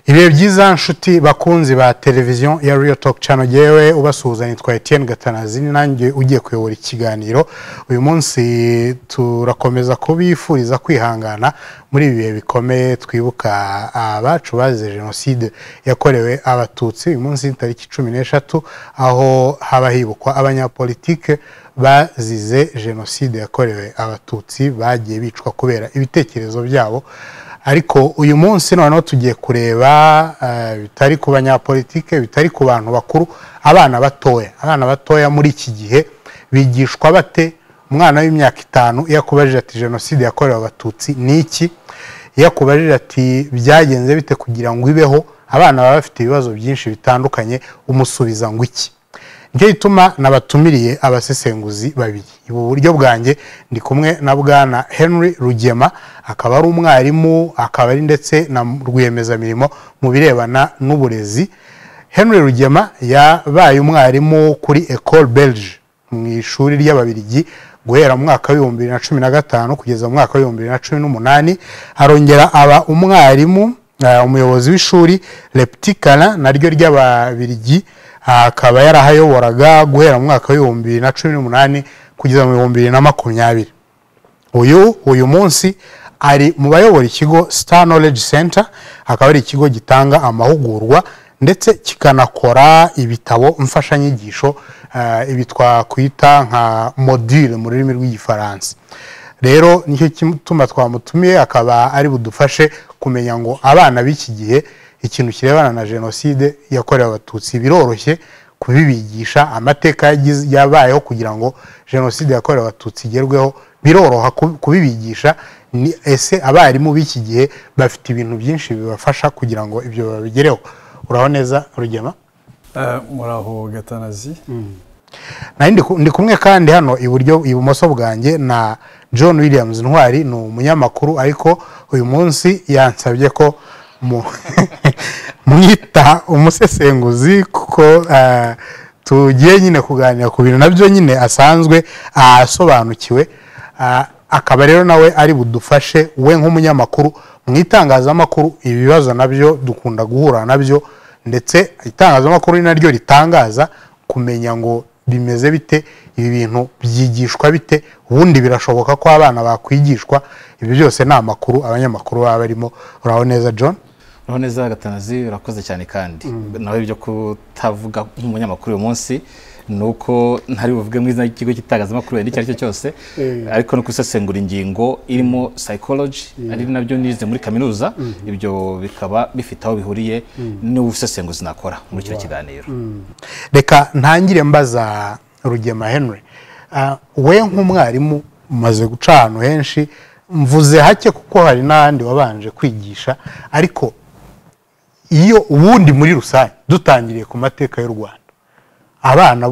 Ibihe byiza nshuti bakunzi ba televiziyo ya Real Talk Channel yewe ubasuhuza nitwa Etienne Gatanazi nanjye ugiye kuyobora ikiganiro. Uyu munsi turakomeza kubifuriza kwihangana muri ibihe bikomeye twibuka abacu bazize jenoside yakorewe abatutsi. Uyu munsi tariki 13 aho haba hibukwa abanyapolitike bazize jenoside yakorewe abatutsi bagiye bicwa kubera ibitekerezo byabo. Ariko uyu munsi noneho tugiye kureba bitari ku banyapolitike, bitari ku bantu bakuru, abana batoya muri iki gihe bigishwa bate. Umwana w'imyaka 5 yakubajije ati jenoside yakorewe abatutsi ni iki, yakubajije ati byagenze bite kugira ngo ibeho, abana baba bafite ibibazo byinshi bitandukanye, umusubiza ngo iki. Nicyo gituma nabatumiriye abasesenguzi babiri. Ibu buryo bwanjye ndi kumwe na bwana Henry Rugema, akaba ari umwarimu, akaba ari ndetse na rwiyemezamirimo mu birebana n'uburezi. Henry Rugema yabaye umwarimu kuri École Belge mu ishuri ry'Ababiligi guhera mu mwaka wa 2015 kugeza mu mwaka wa 2018. Arongera aba umwarimu umuyobozi w'ishuri Le Petit Canin naryo ry'Ababiligi, akaba yarahayoboraga guhera mu mwaka wa 2018 kugeza mu 2020. Uyu munsi ari mu bayobora ikigo Star Knowledge Center, akaba ari ikigo gitanga amahugurwa ndetse kikanakora ibitabo mfashanyigisho, ibi twakwita nka module mu rurimi rw'igifaransa. Rero nicyo kituma twamutumiye, akaba ari budufashe kumenya ngo abana b'iki gihe ikintu kirebana na jenoside yakorewe abatutsi biroroshye kubibigisha, amateka yabayeho kugira ngo jenoside yakorewe abatutsi igerweho biroroha kubibigisha. Ni ese abarimu b'iki gihe bafite ibintu byinshi bibafasha kugira ngo ibyo babigereho. Uraho neza Rugema? Muraho Gatanazi. Ndi kumwe kandi hano ibumoso bwanjye na John Williams Ntwari, ni umunyamakuru, ariko uyu munsi yansabye ko mwita umusesenguzi kuko tugiye nyine kuganira ku bintu nabyo nyine asanzwe asobanukiwe. Akaba rero nawe ari budufashe, we nk'umunyamakuru mu itangazamakuru, ibibazo nabyo dukunda guhura nabyo, ndetse itangazamakuru naryo ritangaza kumenya ngo bimeze bite, ibi bintu byigishwa bite, ubundi birashoboka ko abana bakwigishwa. Ibi byose ni amakuru abanyamakuru baba barimo. Uraho neza John? Uraho neza Gatanazi, urakoze cyane kandi nawe ibyo kutavuga nk'umunyamakuru uyu munsi nuko ntari buvuge mu izina ry'ikigo cy'itangazamakuru n'icyo ari cyo cyose, ariko no kusesengura ingingo irimo psychology ari nabyo nize muri kaminuza. Ibyo bikaba bifite aho bihuriye n'ubusesenguzi nakora muri cyo kiganiro. Reka ntangire mbaza Rugema Henry, we nk'umwarimu umaze guca ahantu henshi, mvuze hake kuko hari n'ahandi wabanje kwigisha, ariko iyo ubundi muri rusange dutangiriye ku mateka y'u Rwanda, abana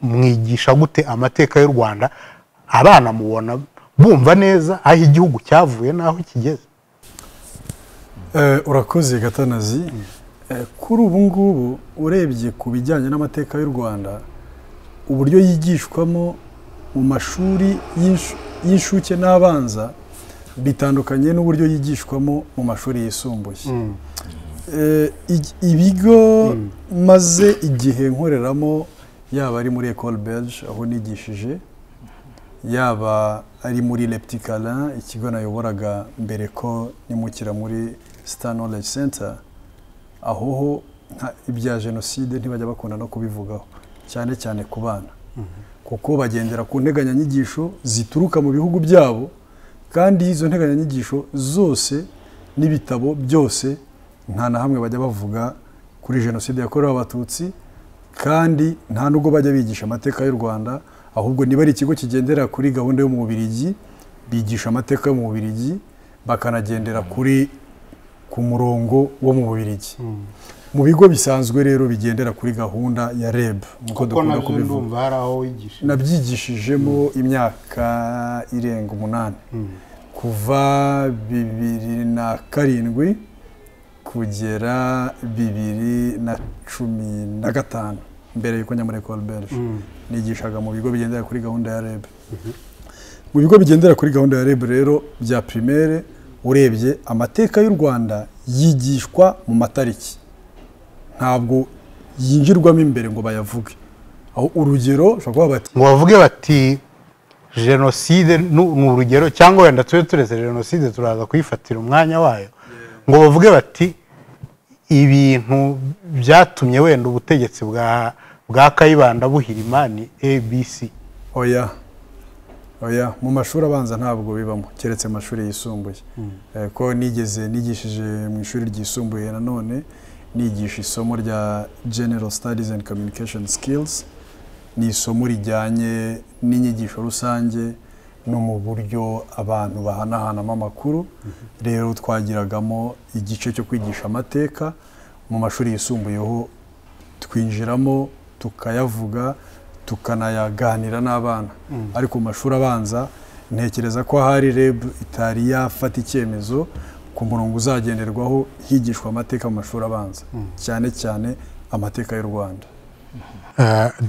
mwigisha gute amateka y'u Rwanda? Abana mubona bumva neza aho igihugu cyavuye naho kigeze? Urakoze Gatanazi. Kuri ubu ngubu urebye ku bijyanye n'amateka y'u Rwanda, uburyo yigishwamo mu mashuri y'inshuke n'abanza bitandukanye n'uburyo yigishwamo mu mashuri yisumbuye. Ibigo maze igihe nkoreramo, yaba ari muri École Belge aho nigishije, yaba ari muri Le Petit Canin ikigo nayoboraga mbere ko nimukira muri Star Knowledge Center, aho ibya jenoside ntibajya bakunda no kubivugaho, cyane cyane ku bana, kuko bagendera ku nteganyanyigisho zituruka mu bihugu byabo, kandi izo nteganyanyigisho zose n'ibitabo byose nta na hamwe bajya bavuga kuri jenoside yakorewe abatutsi, kandi nta nubwo bajya bigisha amateka y'u Rwanda, ahubwo niba ari ikigo kigendera kuri gahunda yo mu Bubiligi bigisha amateka yo mu Bubiligi, bakanagendera ku murongo wo mu Bubiligi. Mu bigo bisanzwe rero bigendera kuri gahunda ya REB, nkuko dukunda kubivuga, nabyigishijemo imyaka irenga 8 kuva 2007 kugera 2015 mbere yuko njya muri École Belge. Nigishaga mu bigo bigendera kuri gahunda ya REB. Mu bigo bigendera kuri gahunda ya REB rero bya primaire urebye amateka y'u Rwanda yigishwa mu matariki ntabwo yinjirwamo imbere ngo bayavuge aho urugero ushobora kuba bati ngo bavuge bati jenoside ni urugero cyangwa wenda tube turetse jenoside turaza kuyifatira umwanya wayo ngo bavuge bati ibintu byatumye wenda ubutegetsi bwa Kayibanda buhirima ni ABC. oya mu mashuri abanza ntabwo bibamo keretse amashuri yisumbuye ko nigishije mu ishuri ryisumbuye nanone nigisha isomo rya General Studies and Communication Skills ni isomo rijyanye n'inyigisho rusange no mu buryo abantu bahanahanamo amakuru rero twagiragamo igice cyo kwigisha amateka mu mashuri yisumbuyeho twinjiramo tukayavuga tukanayaganira n'abana ariko mu mashuri abanza ntekereza ko hari REB itari yafata icyemezo ku murongo uzagenderwaho higishwa amateka mu mashuri abanza cyane cyane amateka y'u Rwanda.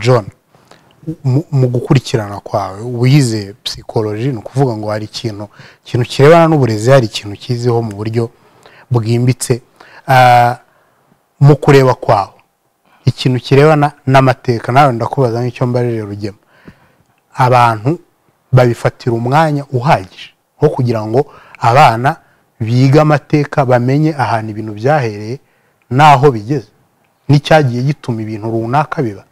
John, mu gukurikirana kwawe wize psychology ni ukuvuga ngo hari ikintu kirebana n'uburezi, hari ikintu kiziho mu buryo bwimbitse. Mu kureba kwawe ikintu kirebana n'amateka, nawe ndakubaza nk'icyo mbarire Rugema, abantu babifatira umwanya uhagije wo kugira ngo abana biga amateka bamenye ahantu ibintu byahereye naho bigeze n'icyagiye gituma ibintu runaka biba?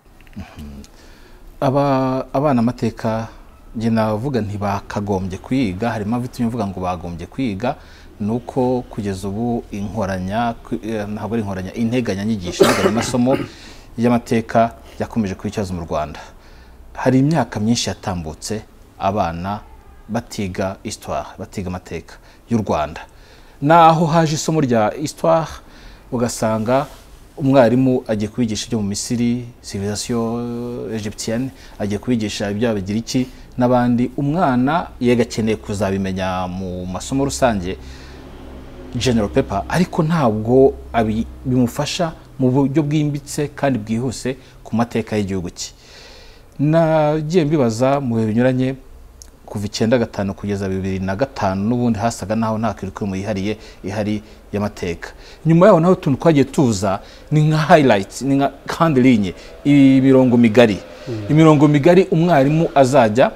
abana amateka njye navuga ntibakagombye kwiga. hari impamvu itumye mvuga ngo bagombye kwiga, nuko kugeza ubu ntabwo ari inkoranya, integanyanyigisho amasomo y'amateka yakomeje kuba ikibazo mu Rwanda. hari imyaka myinshi yatambutse abana batiga histoire, batiga amateka y'u Rwanda, naho haje isomo rya histoire ugasanga umwarimu agiye kubigisha ibyo mu Misiri, civilisation egyptienne, agiye kubigisha iby'Abagiriki n'abandi. umwana yega akeneye kuzabimenya mu masomo rusange general paper, ariko ntabwo bimufasha mu buryo bwimbitse kandi bwihuse ku mateka y'igihugu cye. nagiye mbibaza mu bihe binyuranye kuva 95 kugeza 2005 n'ubundi hasaga naho nta curriculum yihariye ihari y'amateka. nyuma yaho naho tuntu twagiye tuza ni nka highlights, ni nka handline, imirongo migari umwarimu azajya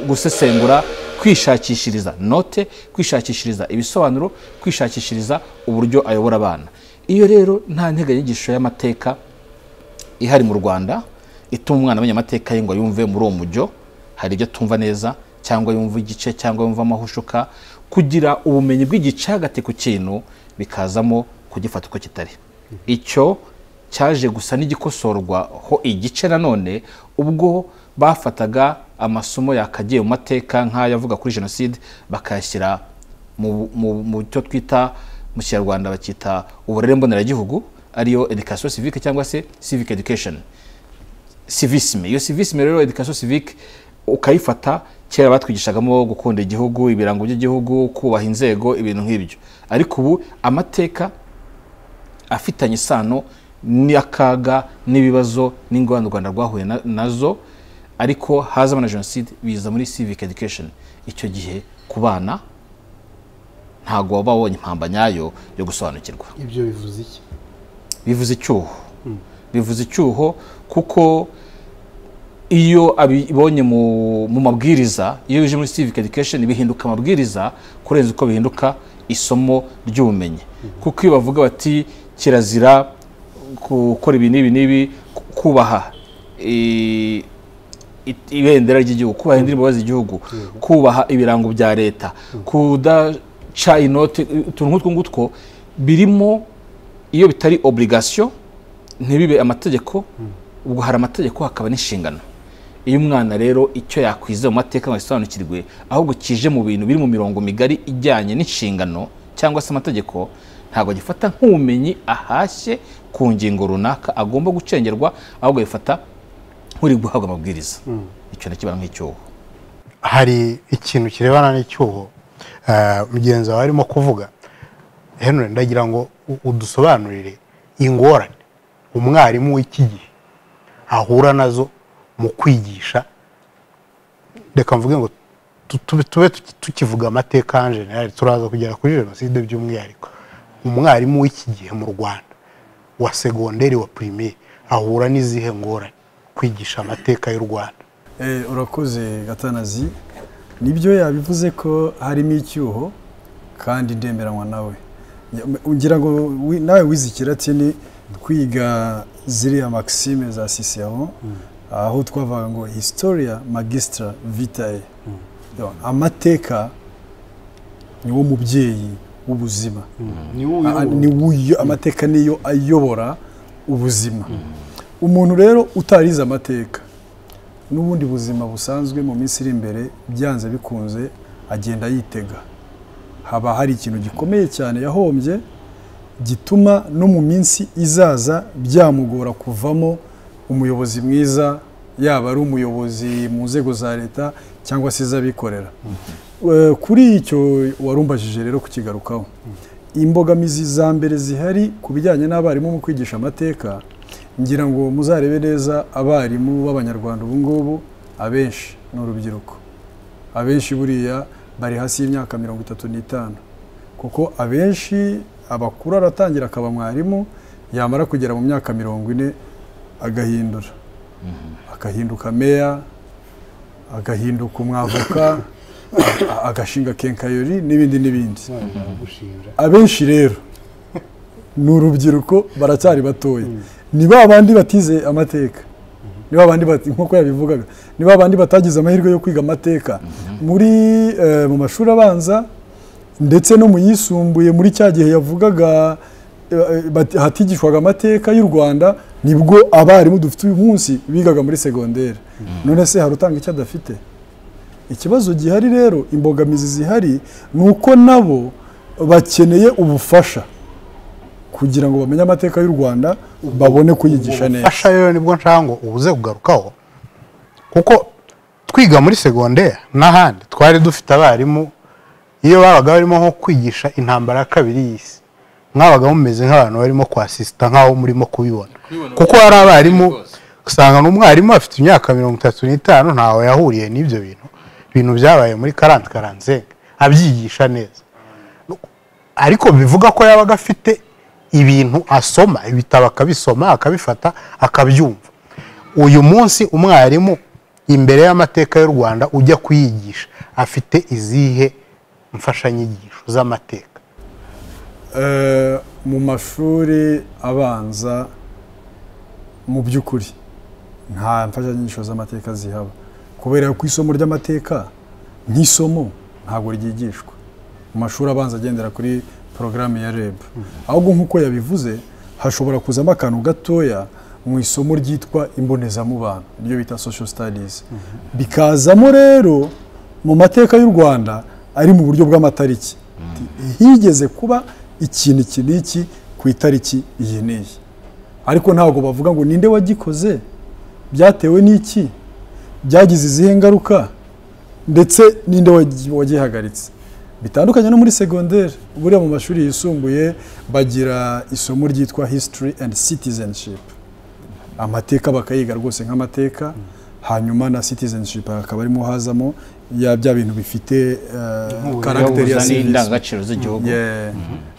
gusesengura, kwishakishiriza note, kwishakishiriza ibisobanuro, kwishakishiriza uburyo ayobora abana. iyo rero nta nteganyigisho y'amateka ihari mu Rwanda ituma umwana amenya amateka ye ngo yumve muri uwo mujyo, hari ibyo tumva neza cyangwa yumva igice cyangwa yumva amahushuka, kugira ubumenyi bw'igice hagati ku kintu bikazamo kugifata uko kitari. icyo cyaje gusa n'igikosorwa ho igice nanone ubwo bafataga amasomo yakagiye mu mateka nk'ayavuga kuri jenoside bakayashyira mu cyo twita mu Kinyarwanda bakita uburere mboneragihugu, ariyo education civique cyangwa se civic education, civisme. iyo civisme rero education civique ukayifata, kera batwigishagamo gukunda igihugu, ibirango by'igihugu, kubaha inzego, ibintu nk'ibyo. ariko ubu amateka afitanye isano n'akaga n'ibibazo n'ingorane u Rwanda rwahuye nazo, ariko hazamo na jenoside biza muri civic education. icyo gihe ku bana ntago baba babonye impamba nyayo yo gusobanukirwa. ibyo bivuze iki? bivuze icyuho. bivuze icyuho kuko iyo abibonye mu mabwiriza, iyo bije muri civic education bihinduka amabwiriza kurenza uko bihinduka isomo ry'ubumenyi. kuko iyo bavuga bati kirazira gukora ibi n'ibi, kubaha ibendera ry'igihugu, kubaha indirimbo z'igihugu, kubaha ibirango bya leta, kudaca inote, utuntu nk'utwo ngutwo birimo. iyo bitari obligation ntibibe amategeko, ubwo hari amategeko hakaba n'inshingano. iyo umwana rero icyo yakwize mu mateka ngo asobanukirwe, ahubwo kije mu bintu biri mu mirongo migari ijyanye n'inshingano cyangwa se amategeko, ntabwo gifata nk'ubumenyi ahashye ku ngingo runaka agomba gucengerwa, ahubwo gifata nk'uri guhabwa amabwiriza. icyo nakibara nk'icyuho. hari ikintu kirebana n'icyuho mugenzi wawe arimo kuvuga. Henry, ndagira ngo udusobanurire ingorane umwarimu w'iki gihe ahura nazo mu kwigisha, reka mvuge ngo tube tukivuga amateka en general turaza kugera kuri jenoside by'umwihariko. Umwarimu w'iki gihe mu Rwanda wa segonderi wa primaire ahura n'izihe ngorane kwigisha amateka y'u Rwanda? Urakoze Gatanazi, nibyo yabivuze ko harimo icyuho kandi ndemeranywa nawe. Ngira ngo nawe wizikira ati kwiga ziriya maxime za Cicéron, aho twavuga ngo historia magistra vitae, amateka ni wo mubyeyi w'ubuzima, amateka niyo ayobora ubuzima. Umuntu rero utarize amateka n'ubundi buzima busanzwe mu minsi iri imbere byanze bikunze agenda yitega. Haba hari ikintu gikomeye cyane yahombye gituma no mu minsi izaza byamugora kuvamo umuyobozi mwiza, yaba ari umuyobozi mu nzego za leta cyangwa se iz'abikorera. Kuri icyo warumbajije rero kukigarukaho, imbogamizi za mbere zihari ku bijyanye n'abarimu mu kwigisha amateka, ngira ngo muzarebe neza abarimu b'Abanyarwanda ubu ngubu abenshi ni urubyiruko. Abenshi buriya bari hasi y'imyaka 35, kuko abenshi abakuru aratangira akaba mwarimu, yamara kugera mu myaka 40 agahindura, akahinduka meya, agahinduka umwavoka, agashinga kenkayori n'ibindi. Abenshi rero ni urubyiruko baracyari batoya, ni babandi batize amateka, ni babandi nkuko yabivugaga, ni babandi batagize amahirwe yo kwiga amateka muri mu mashuri abanza ndetse no mu yisumbuye. Muri cya gihe yavugaga hatigishwaga amateka y'u Rwanda, nibwo abarimu dufite uyu munsi bigaga muri segonderi. None se harutanga icyo adafite? Ikibazo gihari rero, imbogamizi zihari, nuko nabo bakeneye ubufasha kugira ngo bamenye amateka y'u Rwanda, babone kuyigisha neza. Ubufasha rero nibwo nshaka ngo ubuze kugarukaho, kuko twiga muri segonderi n'ahandi twari dufite abarimu, iyo babaga barimo nko kwigisha intambara ya kabiri y'isi, mwabaga mumeze nk'abantu barimo kwasista nk'aho murimo kubibona, kuko hari abarimu usanga n'umwarimu afite imyaka 35 ntawe yahuriye n'ibyo bintu byabaye muri 40-45 abyigisha neza. Ariko bivuga ko yabaga afite ibintu asoma, ibitabo akabisoma, akabifata, akabyumva. Uyu munsi umwarimu imbere y'amateka y'u Rwanda ujya kuyigisha afite izihe mfashanyigisho z'amateka? Mu mashuri abanza mu by'ukuri nta mfashanyigisho z'amateka zihaba, kubera ko isomo ry'amateka nk'isomo ntabwo ryigishwa mu mashuri abanza agendera kuri porogaramu ya REB. Ahubwo nk'uko yabivuze, hashobora kuzamo akantu gatoya mu isomo ryitwa imbonezamubano, iryo bita social studies, bikazamo rero mu mateka y'u Rwanda ari mu buryo bw'amatariki. Higeze kuba ikintu iki ku itariki iyi n'iyi, ariko ntabwo bavuga ngo ninde wagikoze, byatewe n'iki, byagize izihe ngaruka, ndetse ninde wagihagaritse. Bitandukanye no muri segonderi. Buriya mu mashuri yisumbuye bagira isomo ryitwa history and citizenship, amateka bakayiga rwose nk'amateka, hanyuma na citizenship akaba arimo hazamo bya bintu bifite karagiteri ya indangagaciro z'igihugu.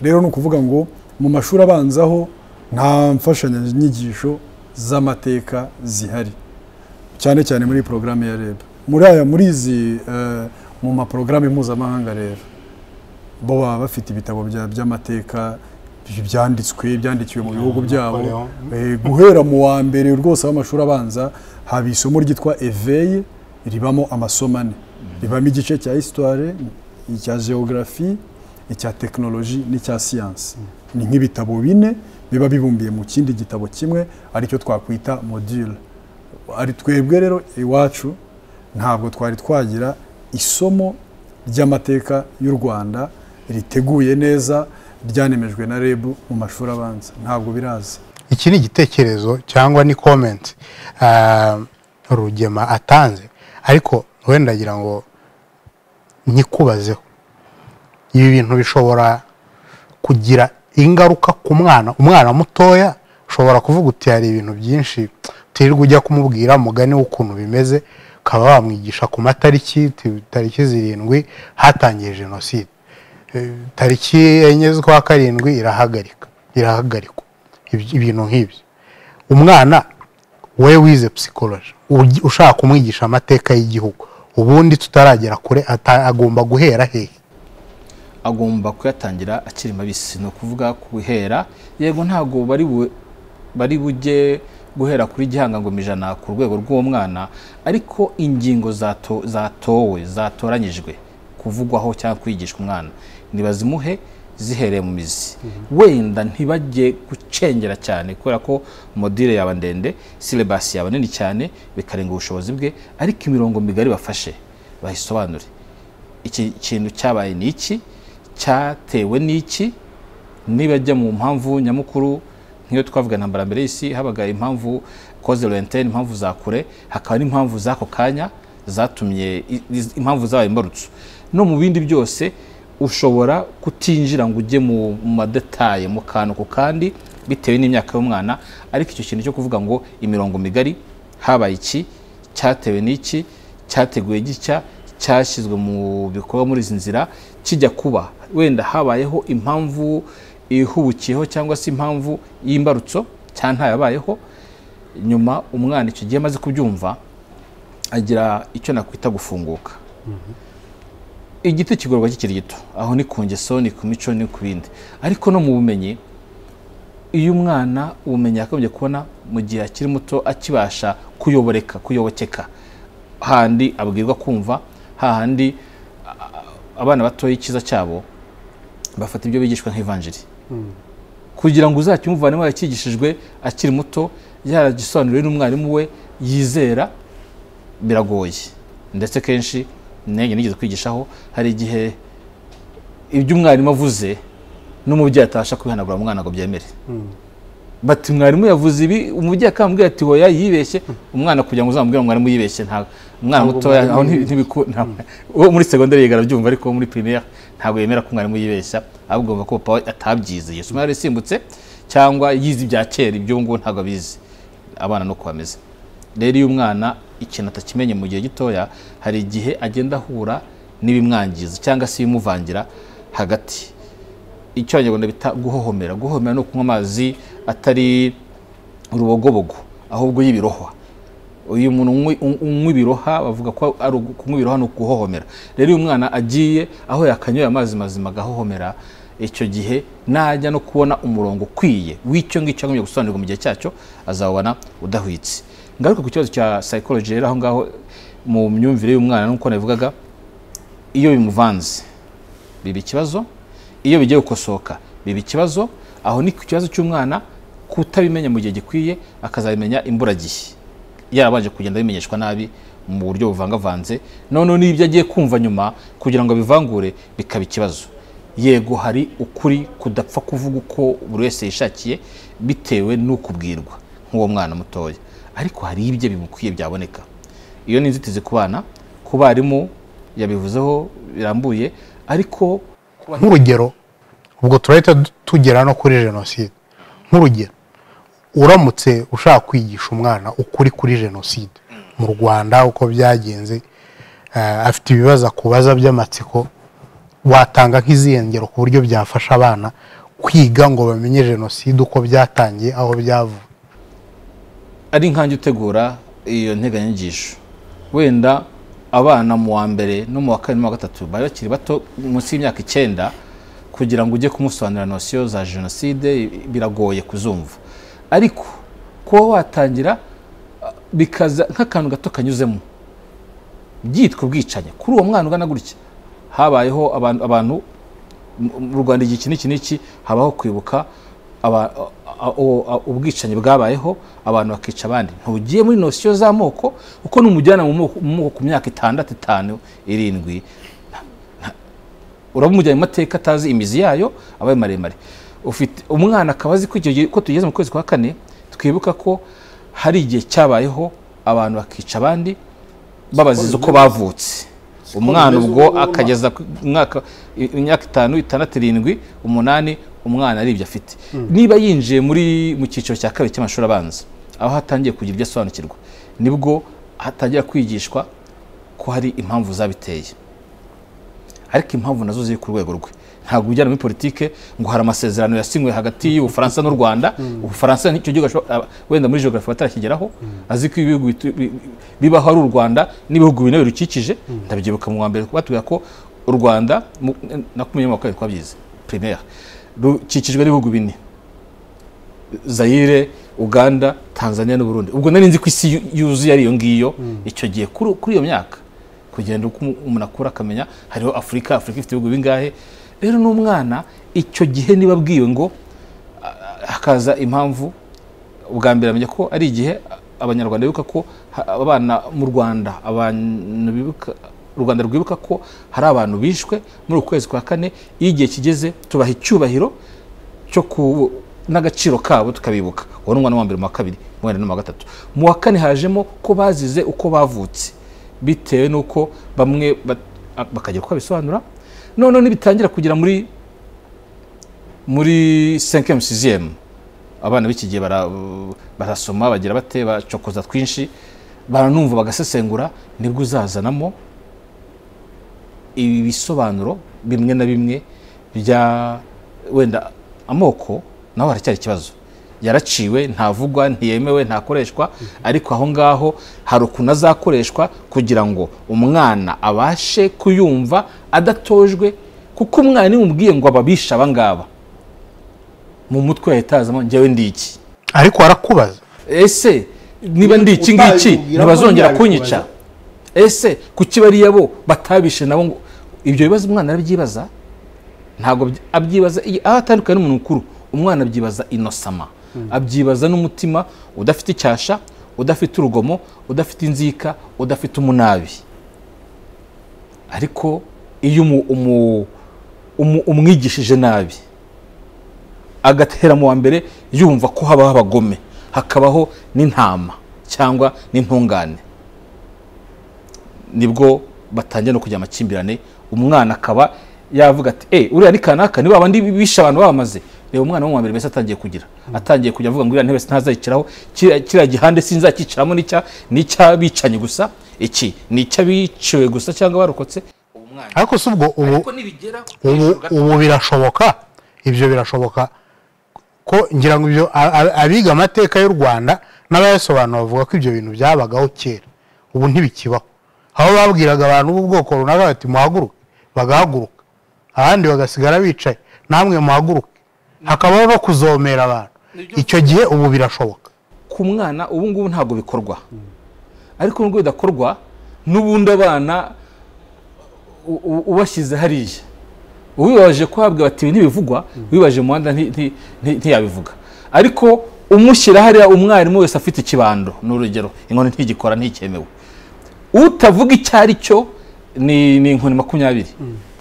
Rero ni ukuvuga ngo mu mashuri abanzaho nta mfashanyigisho z'amateka zihari, cyane cyane muri porogaramu ya REB. Muri izi mu maporogaramu mpuzamahanga rero bo baba bafite ibitabo by'amateka byandikiwe mu bihugu byabo. Guhera mu wa mbere rwose w'amashuri abanza haba isomo ryitwa éveil, ribamo amasomo ane, ribamo igice cya histoire, icya géographie, icya technologie n'icya science. Ni nk'ibitabo 4 biba bibumbiye mu kindi gitabo kimwe, aricyo twakwita module. Ari twebwe rero iwacu ntabwo twari twagira isomo ry'amateka y'u Rwanda riteguye neza, ryanemejwe na REB mu mashuri abanza, ntabwo biraza. Iki ni igitekerezo cyangwa ni comment Rugema atanze, ariko wenda ngira ngo nyikubazeho, ibi bintu bishobora kugira ingaruka ku umwana mutoya. Ushobora kuvuga uti hari ibintu byinshi utirirwa ujya kumubwira mugani w'ukuntu bimeze, ukaba wamwigisha ku matariki 7 hatangiye jenoside, tariki 4 z'ukwa karindwi irahagarikwa ibintu nk'ibyo. Umwana we wize psychology ushaka kumwigisha amateka y'igihugu, ubundi tutaragera kure agomba guhera hehe? Agomba kuyatangira akiri mabisi, no kuvuga guhera, yego ntago bari bujye guhera kuri Gihanga ngo mijana ku rwego rw'uwo mwana, ariko ingingo zatoranyijwe kuvugwaho cyangwa kwigishwa umwana nibazimuhe zihereye mu mizi. Wenda ntibajye gucengera cyane kubera ko modire yaba ndende, syllabus yaba nini cyane bikarenga ubushobozi bwe, ariko imirongo migari bafashe bahisobanure. Iki kintu cyabaye ni iki, cyatewe n'iki, nibajya mu mpamvu nyamukuru nk'iyo twavuga intambara mbere y'isi habaga impamvu cause lointaine, impamvu za kure, hakaba n'impamvu z'ako kanya zatumye impamvu zabaye imbarutso. No mu bindi byose ushobora kutinjira ngo ujye mu madetaye mu kantu ku kandi bitewe n'imyaka y'umwana, ariko icyo kintu cyo kuvuga ngo imirongo migari, habaye iki, cyatewe n'iki, cyateguye gitya, cyashyizwe mu bikorwa muri izi nzira, kijya kuba wenda habayeho impamvu ihubukiyeho cyangwa se impamvu y'imbarutso cyangwa ntayabayeho, nyuma umwana icyo gihe amaze kubyumva agira icyo nakwita gufunguka. Igiti kigorwa kikiri gito, aho ni ku ngeso, ni ku mico, ni ku bindi, ariko no mu bumenyi. Iyo umwana ubumenyi akagombye kubona mu gihe akiri muto akibasha kuyobokeka, handi abwirwa kumva, hahandi abana batoye ikiza cyabo bafata ibyo bigishwa nk'ivanjiri, kugira ngo uzacyumvanemo yakigishijwe akiri muto, yaragisobanuriwe n'umwarimu we yizera, biragoye. Ndetse kenshi nigeze kwigishaho, hari igihe ibyo umwarimu avuze n'umubyeyi atabasha kubihanagura umwana ngo byemere. Bati mwarimu yavuze ibi, umubyeyi akambwira ati hoya yibeshye, umwana kugira ngo uzamubwire mwarimu yibeshye, nta umwana mutoya aho uwo muri secondaire yigara byumva, ariko muri primaire ntabwo yemera ko mwarimu yibeshya, ahubwo ko papa atabyize. Yesu mwari simbutse cyangwa yize ibya kera, ibyo ngo ntabwo abizi. Abana no kwameza rero, iyo umwana ikintu atakimenye mu gihe gitoya, hari igihe agenda ahura n'ibimwangiza cyangwa se bimuvangira hagati. Icyo Abanyarwanda bita guhohomera. Guhohomera no kunywa amazi atari urubogobogo, ahubwo y'ibirohwa. Uyu muntu unywa ibiroha bavuga ko ari kunywa ibiroha no guhohomera. Rero uyu mwana agiye aho yakanyoye amazi mazima agahohomera, icyo gihe najya no kubona umurongo ukwiye w'icyo ngicyo agomba gusobanurirwa mu gihe cyacyo, azabona udahwitse. Ngaruka ku kibazo cya psychology rero aho ngaho mu myumvire y'umwana, nuko nabivugaga, iyo bimuvanze biba ikibazo, iyo bigiye gukosoka biba ikibazo. Aho ni ku kibazo cy'umwana kutabimenya mu gihe gikwiye, akazabimenya imburagihe, yarabanje kugenda bimenyeshwa nabi mu buryo buvangavanze, none n'ibyo agiye kumva nyuma kugira ngo bivangure bikaba ikibazo. Yego hari ukuri kudapfa kuvuga uko buri wese yishakiye bitewe n'ukubwirwa nk'uwo mwana mutoya, ariko hari ibyo bimukwiye byaboneka. Iyo ni inzitizi ku bana, ku barimu yabivuzeho birambuye, ariko nk'urugero ubwo turahita tugera no kuri jenoside. Nk'urugero, uramutse ushaka kwigisha umwana ukuri kuri jenoside mu Rwanda uko byagenze, afite ibibazo akubaza by'amatsiko, watanga nk'izihe ngero ku buryo byafasha abana kwiga ngo bamenye jenoside uko byatangiye, aho byavuye? Ari nkanjye utegura iyo nteganyanyigisho, wenda abana mu wa mbere no mu wa kane no mu wa gatatu bari bakiri bato, munsi y'imyaka 9, kugira ngo ujye kumusobanurira nosiyo za jenoside biragoye kuzumva. Ariko kuba watangira bikaza nk'akantu gato kanyuzemo byitwa ubwicanye kuri uwo mwana ugana gutya, habayeho abantu mu Rwanda igihe n'iki habaho kwibuka ubwicanyi bwabayeho, abantu bakica abandi. Ntugiye muri nosiyo z'amoko, uko n'umujyana mu moko ku myaka 6, 5, 7, urabumujyana mu mateka atazi imizi yayo, abaye maremare. Ufite umwana akabazi ko icyo gihe ko tugeze mu kwezi kwa 4, twibuka ko hari igihe cyabayeho abantu bakica abandi babaziza uko bavutse. Umwana ubwo akageza imyaka 5, 6, 7, 8, umwana ari ibyo afite. Niba yinjiye mu cyiciro cya 2 cy'amashuri abanza, aho hatangiye kugira ibyo asobanukirwa, nibwo hatangira kwigishwa ko hari impamvu zabiteye, ariko impamvu nazo ziri ku rwego rwe. Ntabwo bijyana muri politike ngo hari amasezerano yasinywe hagati y'Ubufaransa n'u Rwanda. Ubufaransa nicyo gihugu wenda muri geography batarakigeraho, azi ko ibihugu bibaho ari u Rwanda n'ibihugu bine birukikije. Ndabyibuka mu wa mbere batubwira ko u Rwanda nakumenye mu kwezi kwabyize primaire rukikijwe n'ibihugu bine: Zaire, Uganda, Tanzania n'u Burundi. Ubwo nari nzi ko isi yuzuye ari iyo ngiyo icyo gihe kuri iyo myaka, kugenda uko umuntu akura akamenya hariho Afurika ifite ibihugu bingahe. Rero n'umwana icyo gihe niba bwiwe ngo hakaza impamvu, ubwa mbere amenya ko ari igihe abanyarwanda bibuka ko abana mu Rwanda, abantu bibuka u Rwanda rwibuka ko hari abantu bishwe muri ukwezi kwa kane. Iyo igihe kigeze tubaha icyubahiro cyo n'agaciro kabo tukabibuka. Uwo n'umwana wa mbere, mu wa kabiri, mu wa no wa gatatu. Mu wa kane hajemo ko bazize uko bavutse, bitewe nuko bamwe bakagira uko bisobanura. None nibitangira kugira muri 5e 6e, abana b'iki gihe barasoma bagira bate, bacokoza twinshi, baranumva bagasesengura, nibwo uzazanamo ibi bisobanuro bimwe na bimwe bya wenda amoko. Naho haracyari ikibazo, yaraciwe, ntavugwa, ntiyemewe, ntakoreshwa, ariko aho ngaho hari ukuntu azakoreshwa kugira ngo umwana abashe kuyumva adatojwe, kuko umwana nimubwiye ngo ababisha abangaba mu mutwe yahitazamo njyewe ndi iki, ariko arakubaza ese niba ndi iki ngiki ntibazongera kunyica, ese kuki bariya bo batabishe nabo ngo ibyo bibazo umwana arabyibaza. Ntabwo abyibaza aho atandukanye n'umuntu mukuru. Umwana abyibaza inosama, abyibaza n'umutima udafite icyasha, udafite urugomo, udafite inzika, udafite umunabi. Ariko iyo umwigishije nabi agatera mu wa mbere, yumva ko habaho abagome, hakabaho n'intama cyangwa n'intungane, nibwo batangira no kujya amakimbirane. Umwana akaba yavuga ati uriya ni kanaka, niba abandi bisha abantu babamaze. Reba umwana wo mu mbere mbese atangiye kujya avuga ngo uriya ntebe ntazayiciraho, kiriya gihande sinzakiciramo, n'icyabicanye gusa, iki ni icyabiciwe gusa cyangwa barokotse. Ariko si ubwo ubu birashoboka, ibyo birashoboka ko ngira ngo ibyo abiga amateka y'u Rwanda n'abayasobanura bavuga ko ibyo bintu byabagaho kera, ubu ntibikibaho. Aho babwiraga abantu b'ubwoko runaka bati muhaguruke, bagahaguruka, abandi bagasigara bicaye, namwe muhaguruke, hakabaho no kuzomera abantu. Icyo gihe ubu birashoboka ku mwana. Ubu ngubu ntabwo bikorwa, ariko nubwo bidakorwa n'ubundi abana ubashyize hariya, ubibaje ko habwa bati ibi ntibivugwa, wibaje mu Rwanda ntiyabivuga. Ariko umushyira hariya umwarimu wese afite ikibando, n'urugero inkoni ntigikora, nticyemewe. Utavuga icyo ari cyo ni inkoni 20.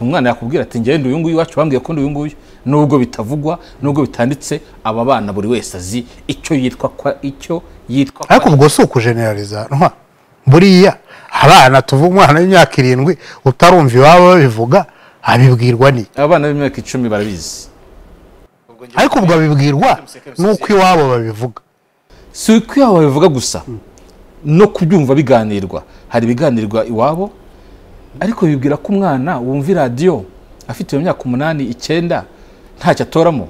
Umwana yakubwira ati ngende uyu nguyu wacu bambwiye ko uyu nguyu, nubwo bitavugwa, nubwo bitanditse, aba bana buri wese azi icyo yitwa. Ariko ubwo si ukujeneraliza ntwa buriya abana tuvuga umwana w'imyaka 7 utarumva iwabo babivuga, abibwirwa ni abana b'imyaka 10 barabizi. Ariko ubwo abibwirwa nuko iwabo babivuga, si uko iwabo babivuga gusa, no kubyumva biganirwa. Hari biganirwa iwabo, ariko bibwira ko umwana wumva radio afite imyaka 8 9 ntacyo atoramo.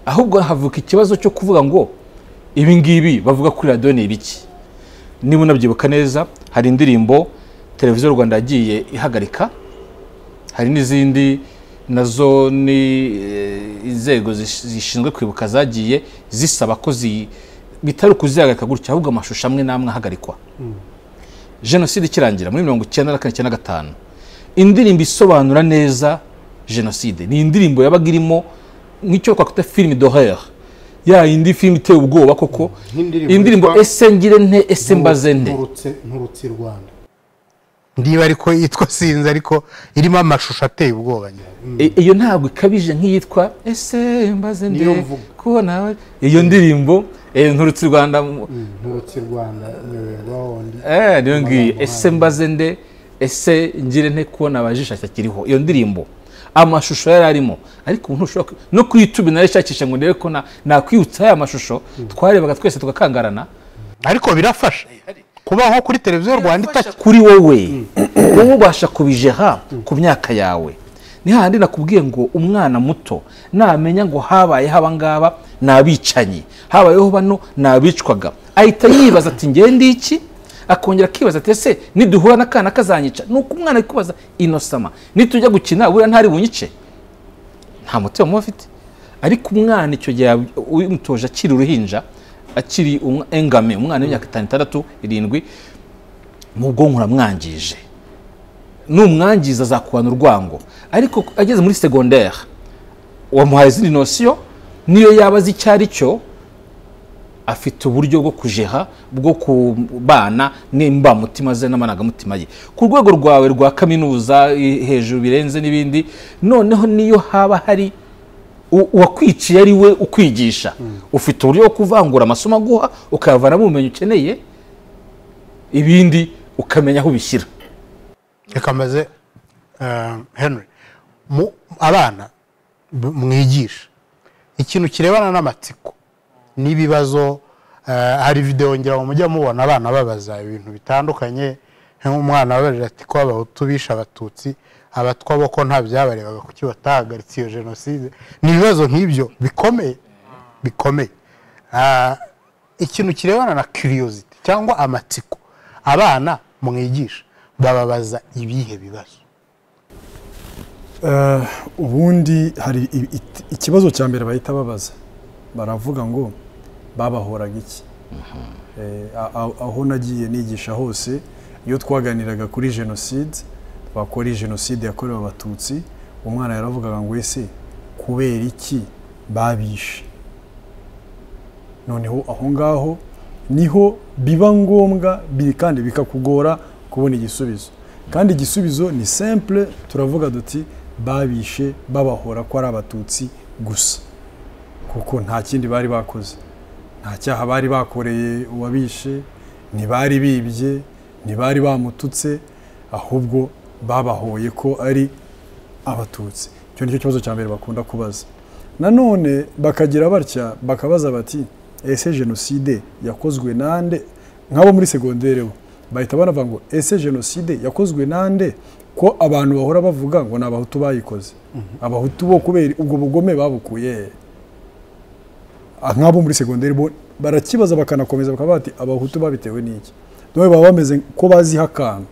Ahubwo havuka ikibazo cyo kuvuga ngo ibi ngibi bavuga kuri radio ni ibiki. Niba unabyibuka neza, hari indirimbo televiziyo y'u Rwanda yagiye ihagarika, hari n'izindi nazo ni inzego zishinzwe kwibuka zagiye zisaba ko bitari kuzihagarika gutya, ahubwo amashusho amwe namwe ahagarikwa. Jenoside ikirangira muri 1994-95, indirimbo isobanura neza jenoside ni indirimbo yabaga irimo nk'icyo twakwita film d'horreur, ya indi film iteye ubwoba koko. Indirimbo ese ngire nte, ese mbaze nte, nturutse Rwanda ndiba ariko yitwa sinzi, ariko irimo amashusho ateye ubwoba. Iyo ntabwo ikabije nk'iyitwa ese mbaze nte kubona. Iyo ndirimbo nturutse Rwanda, niyo ngiyo ese mbaze nde, ese ngire nte kubona abajisha cyakiriho. Iyo ndirimbo amashusho yari arimo, ariko umuntu ushobora no ku YouTube narishakisha ngo ndebe ko nakwibutsa aya mashusho twarebaga twese tugakangarana. Ariko birafasha kuba nko kuri televiziyo Rwanda kuri wowe ubasha kubijeha ku myaka yawe. Ni handi nakubwiye ngo umwana muto namenya ngo habaye habangaba nabicanyi, habayeho bano nabicwaga, ahita yibaza ati ngende iki, akongera akibaza ati ese niduhura n'akana kazanyica. Nuko umwana akubaza inosama, nitujya gukina bura ntari bunyice, nta mutima mu afite. Ariko umwana icyo gihe umutoje akiri uruhinja, akiri engame, umwana w'imyaka 5, 6, 7 mu bwonko uramwangije, numwangiza azakubana urwango. Ariko ageze muri secondaire wamuhaye izindi notion, niyo yabaza icyari cyo afite uburyo bwo kujeha, bwo kubana nimba mutima ze n'amanaga mutima ye ku rwego rwawe rwa kaminuza hejuru birenze n'ibindi. Noneho niyo haba hari uwakwiciye ari we ukwigisha, ufite uburyo bwo kuvangura amasomo aguha ukayavana mu bumenyi ukeneye, ibindi ukamenya aho bishyira. Reka maze Henry, abana mwigisha ikintu kirebana n'amatsiko n'ibibazo, hari video ngira ngo mujya mubona abana babaza ibintu bitandukanye, nk'umwana wabaje ati ko abahutu bisha abatutsi, abatwa bo ko nta byabarebaga kuki batahagaritse iyo genocide. Ni ibibazo nk'ibyo bikomeye. Ikintu kirebana na curiosity cyangwa amatsiko, abana mwigisha bababaza ibihe bibazo? Ubundi hari ikibazo cya mbere bahita babaza, baravuga ngo babahoraga iki. Aho nagiye nigisha hose, iyo twaganiraga kuri genocide, bakora genocide yakorewe abatutsi, umwana yaravugaga ngo ese kubera iki babishe. Noneho aho ngaho niho biba ngombwa kandi bikakugora kubona igisubizo, kandi igisubizo ni simple, turavuga duti babishe babahora ko ari abatutsi gusa, kuko nta kindi bari bakoze, nta cyaha bari bakoreye uwabishe, ntibari bibye, ntibari bamututse, ahubwo babahoye ko ari abatutsi. Icyo nicyo kibazo cya mbere bakunda kubaza. Nanone bakagira batya bakabaza bati ese genocide yakozwe nande? Nk'abo muri secondaire bahita banavuga ngo ese genocide yakozwe nande, ko abantu bahora bavuga ngo n'abahutu bayikoze. Abahutu bo kubera ubwo bugome babukuye. Nk'abo muri secondaire bo barakibaza bakanakomeza bakavuga bati abahutu babitewe n'iki. None baba bameze ko baziha akantu.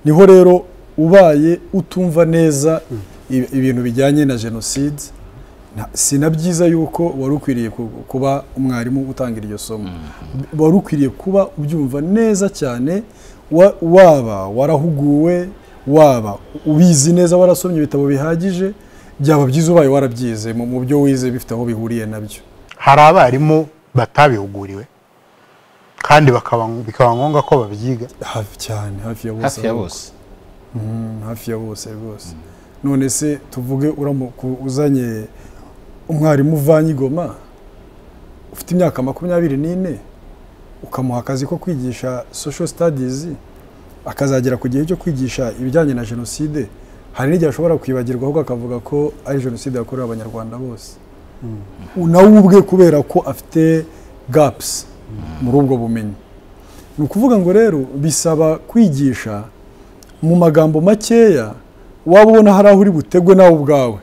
Niho rero ubaye utumva neza ibintu bijyanye na genocide, sinabyiza yuko wari ukwiriye kuba umwarimu utangira iryo somo. Wari ukwiriye kuba ubyumva neza cyane, waba warahuguwe, waba ubizi neza, warasomye ibitabo bihagije, byaba byiza ubaye warabyize mu byo wize bifite aho bihuriye nabyo. Hari abarimu batabihuguriwe kandi bikaba ngombwa ko babyiga? Hafi cyane, hafi ya bose. Hafi ya bose rwose. None se tuvuge uzanye umwarimu uvanye Goma, ufite imyaka 24, ukamuha akazi ko kwigisha social studies, akazagera ku gihe cyo kwigisha ibijyanye na genocide, hari n'igihe ashobora kwibagirwa ahubwo akavuga ko ari genocide yakorewe abanyarwanda bose. Nawe ubwe kubera ko afite gaps muri ubwo bumenyi. Ni ukuvuga ngo rero bisaba kwigisha mu magambo makeya, waba ubona hari aho uri butegwe nawe ubwawe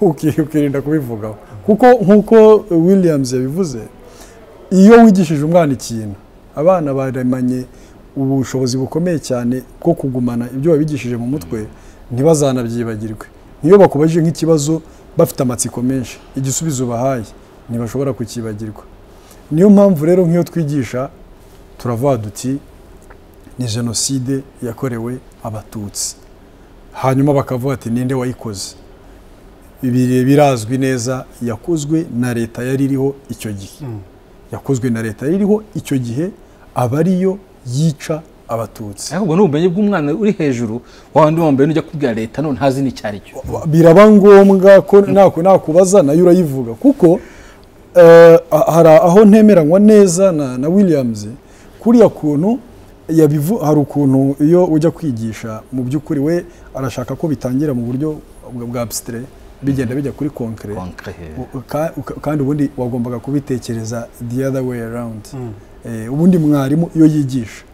ukirinda kubivugaho, kuko nk'uko Williams yabivuze, iyo wigishije umwana ikintu, abana baremanye ubushobozi bukomeye cyane bwo kugumana ibyo wabigishije mu mutwe, ntibazanabyibagirwe. Niyo bakubajije nk'ikibazo bafite amatsiko menshi, igisubizo bahaye ntibashobora kukibagirwa. Niyo mpamvu rero nk'iyo twigisha turavuga duti ni genocide yakorewe abatutsi, hanyuma bakavuga ati ninde wayikoze. Birazwi neza, yakozwe na leta yari iriho icyo gihe. Yakozwe na leta yari iriho icyo gihe, aba ariyo yica abatutsi. Ahubwo n'ubumenyi bw'umwana uri hejuru, wandi wambaye n'ujya kubwira leta none ntazi n'icyari cyo. Biraba ngombwa ko nakubaza nayo urayivuga, kuko hari aho ntemeranywa neza na Williams kuriya kuntu hari ukuntu iyo ujya kwigisha mu by'ukuri we arashaka ko bitangira mu buryo bwa abstrait, bigenda bijya kuri concret kandi ubundi wagombaga kubitekereza the other way around. Ubundi mwarimu iyo yigisha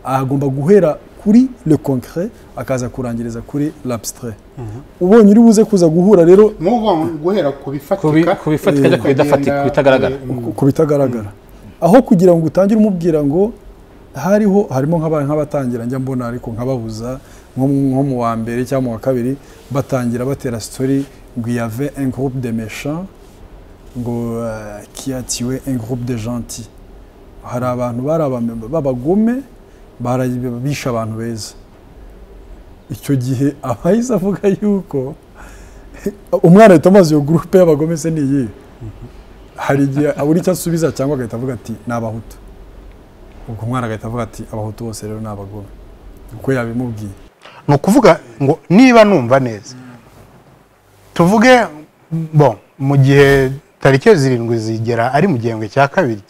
agomba guhera kuri le concret akaza kurangiriza kuri l'abstrait. Ubonye uri buze kuza guhura rero guhera kubifatika kubitagaragara aho kugira ngo utangire umubwira ngo harimo nk'abatangira njya mbona ariko nkababuza nko mu wa mbere cyangwa mu wa kabiri batangira batera story ngo y avait un groupe de méchants ngo qui a tué un groupe de gentils. Hari abantu babagome bisha abantu beza. Icyo gihe abahise avuga yuko umwana ahita amaze iyo groupe y'abagome se niyi hari igihe abura icyo asubiza cyangwa agahita avuga ati ni abahutu. Ubwo umwana agahita avuga ati abahutu bose rero ni abagome uko yabimubwiye. Ni ukuvuga ngo niba numva neza tuvuge mu gihe tariki 7 zigera ari mu gihembwe cya kabiri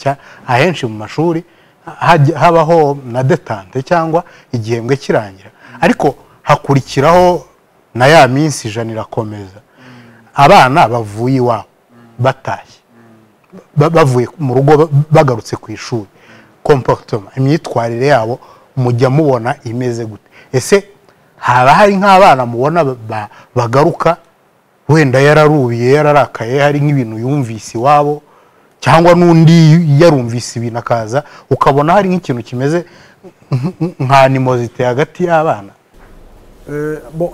ahenshi mu mashuri habaho na detente cyangwa igihembwe kirangira, ariko hakurikiraho na ya minsi ijana irakomeza. Abana bavuye iwabo batashye bavuye mu rugo bagarutse ku ishuri, comportement imyitwarire yabo mujya mubona imeze gute? Ese haba hari nk'abana mubona bagaruka wenda yararubiye yararakaye hari nk'ibintu yumvise iwabo, cyangwa n'undi yarumvise ibintu akaza ukabona hari nk'ikintu kimeze nka animosité hagati y'abana?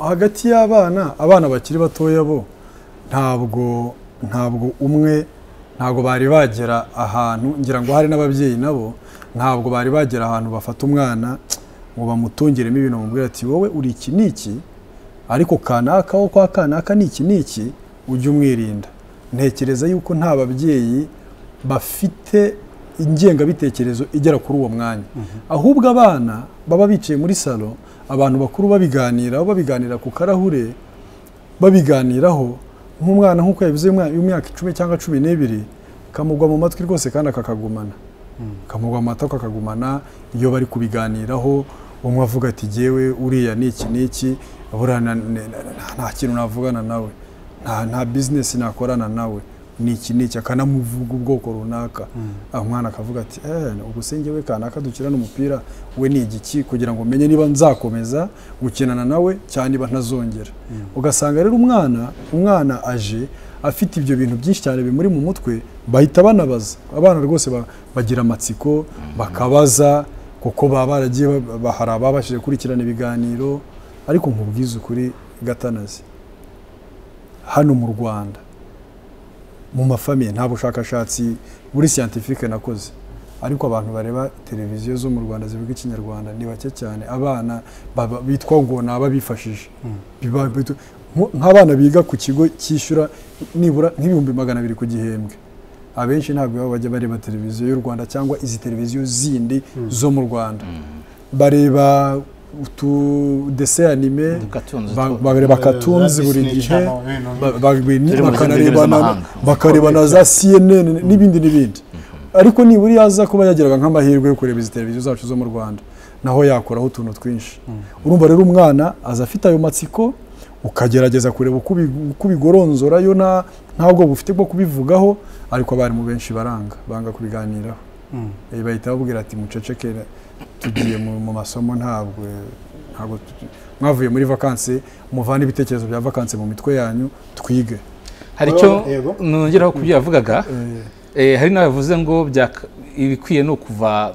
Hagati y'abana bakiri batoya bo ntabwo bari bagera ahantu, ngira ngo hari n'ababyeyi nabo ntabwo bari bagera ahantu bafata umwana ngo bamutungiremo ibintu bamubwira ati wowe uri iki niki, ariko kanaka wo kwa kanaka niki niki ujye umwirinda. Ntekereza yuko nta babyeyi bafite ingengabitekerezo igera kuri uwo mwanya, ahubwo abana baba bicaye muri salo, abantu bakuru babiganira ku karahure, babiganiraho nk'umwana nk'uko yabivuze y'imyaka 10 cyangwa 12 kamugwa mu matwi rwose kandi akakagumana, kamugwa mu matwi akakagumana. Iyo bari kubiganiraho umwe avuga ati jewe uriya niki burana nta kintu navugana nawe, nta business nakorana nawe, niki akanamuvuga ubwoko runaka. Umwana akavuga ati ubusenge we kanaka dukirana umupira we ni igiki, kugira ngo menye niba nzakomeza gukinana nawe cyane niba ntazongera. Ugasanga rero umwana aje afite ibyo bintu byinshi cyane bimuri mu mutwe, bahita banabaza. Abana rwose bagira amatsiko bakabaza kuko baragiye hari ababashije kurikirana ibiganiro. Ariko nkubwiza ukuri Gatanazi, hano mu Rwanda mu mafamiye nta bushakashatsi buri scientifique nakoze, ariko abantu bareba televiziyo zo mu Rwanda zivuga ikinyarwanda ni bake cyane. Abana bitwa ngo naba bifashije nk'abana biga ku kigo cyishyura nibura nk'ibihumbi 200 ku gihembwe, abenshi ntabwo bajya bareba televiziyo y'u Rwanda cyangwa izi televiziyo zindi zo mu Rwanda. Bareba dessin animé, bareba cartoons buri gihe, bakarebana za CNN n'ibindi. Ariko niburi yaza kuba yageraga nk'amahirwe yo kureba izi televiziyo zacu zo mu Rwanda, naho yakoraho utuntu twinshi. Urumva rero umwana aza afite ayo matsiko, ukagerageza kureba uko bigoronzora yo ntabwo bufite bwo kubivugaho, ariko abari mu benshi banga kubiganiraho. Bahita babwira ati muceceke tugiye mu masomo, ntabwo mwavuye muri vacances muvana ibitekerezo bya vacances mu mitwe yanyu twige. Hari cyo nongeraho kubyo yavugaga, hari navuze ngo ibikwiye no kuva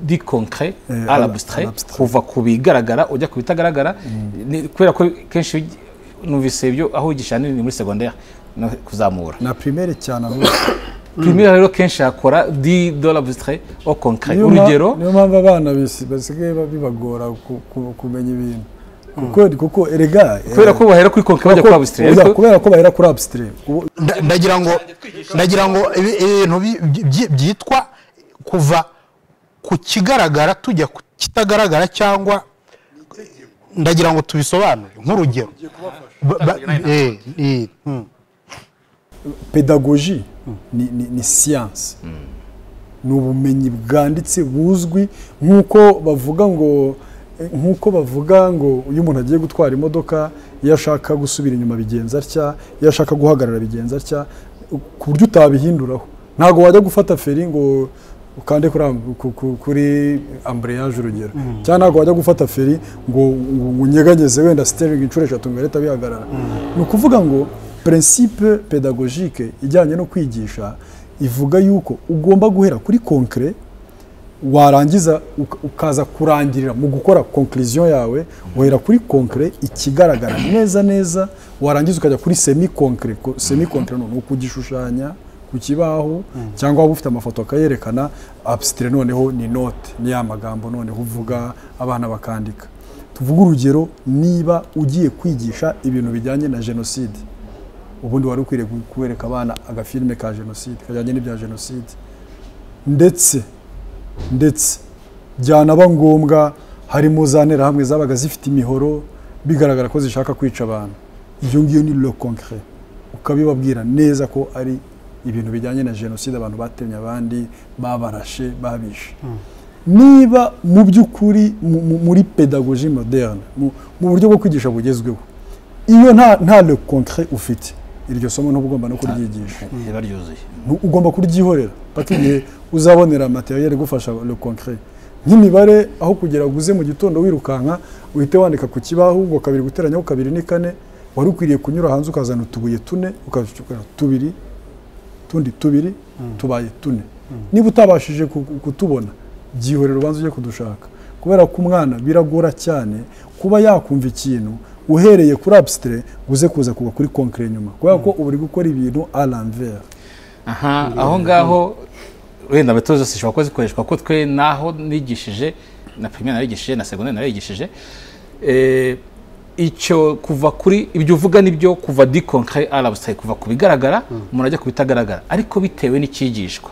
du concret à l'abstrait, kuva kubigaragara ujya kubitagaragara, kubera ko kenshi numvise ibyo aho igishani ni muri secondaire no kuzamura na primaire cyane aho primaire rero kenshi akora de l'abstrait au concret. Urugero niyo mpamvu abana basigaye bibagora kumenya ibintu kuko erega kubera ko bahera kuri concret bajya kuri abstrait, kubera ko bahera kuri abstrait. ndagira ngo ibintu byitwa kuva ku kigaragara tujya ku kitagaragara, cyangwa ndagira ngo tubisobanure nk'urugero. Pedagogie ni science, ni ubumenyi bwanditse buzwi, nk'uko bavuga ngo nk'uko bavuga ngo iyo umuntu agiye gutwara imodoka iyo ashaka gusubira inyuma bigenza atya iyo ashaka guhagarara bigenza atya ku buryo utabihinduraho ntabwo wajya gufata feri ngo ukande kuri ambreyage urugero cyangwa ntabwo wajya gufata feri ngo unyeganyeze wenda steering inshuro 3 ngo leta bihagarara ni ukuvuga ngo principe pédagogique ijyanye no kwigisha ivuga yuko ugomba guhera kuri concret warangiza ukaza kurangirira mu gukora conclusion yawe uhera kuri concret ikigaragara neza warangiza ukajya kuri semi concret no ukugishushanya ku kibaho cyangwa waba ufite amafoto akayerekana abstract noneho ni note ni ya magambo noneho uvuga abana bakandika tuvuga urugero niba ugiye kwigisha ibintu bijyanye na genocide ubundi wari ukwiriye kwereka abana agafilme ka genocide kajyanye n'ibya genocide ndetse byanaba ngombwa harimo za nterahamwe zabaga zifite imihoro bigaragara ko zishaka kwica abantu iyo ngiyo ni le concret ukabibabwira neza ko ari ibintu bijyanye na genocide abantu batemye abandi babarashe babishe niba mu by'ukuri muri pédagogie moderne mu buryo bwo kwigisha bugezweho iyo nta le concret ufite iryo somo ntugomba no kuryigisha ugomba kuryihorera paka igihe uzabonera materiel gufasha le concret nk'imibare aho kugera guze mu gitondo wirukanka uhite wandika ku kibaho ngo 2 guteranyaho 2 ni 4 wari ukwiriye kunyura hanze ukazana utubuye 4 ukazicukura 2 tundi 2 tubaye 4 niba utabashije kutubona byihorera ubanza uje kudushaka kubera ko umwana biragora cyane kuba yakumva ikintu uhereye kuri abstrait uze kuza kuba kuri concret nyuma kubera ko uburi gukora ibintu à l'envers aho ngaho wenda betozo sishobora ko zikoreshwa ko twe naho nigishije na primaire narigishije na secondaire narigishije icyo kuva kuri ibyo uvuga nibyo kuva di concret à l'abstrait kuva kubigaragara umuntu ajya kubitagaragara ariko bitewe n'ikigishwa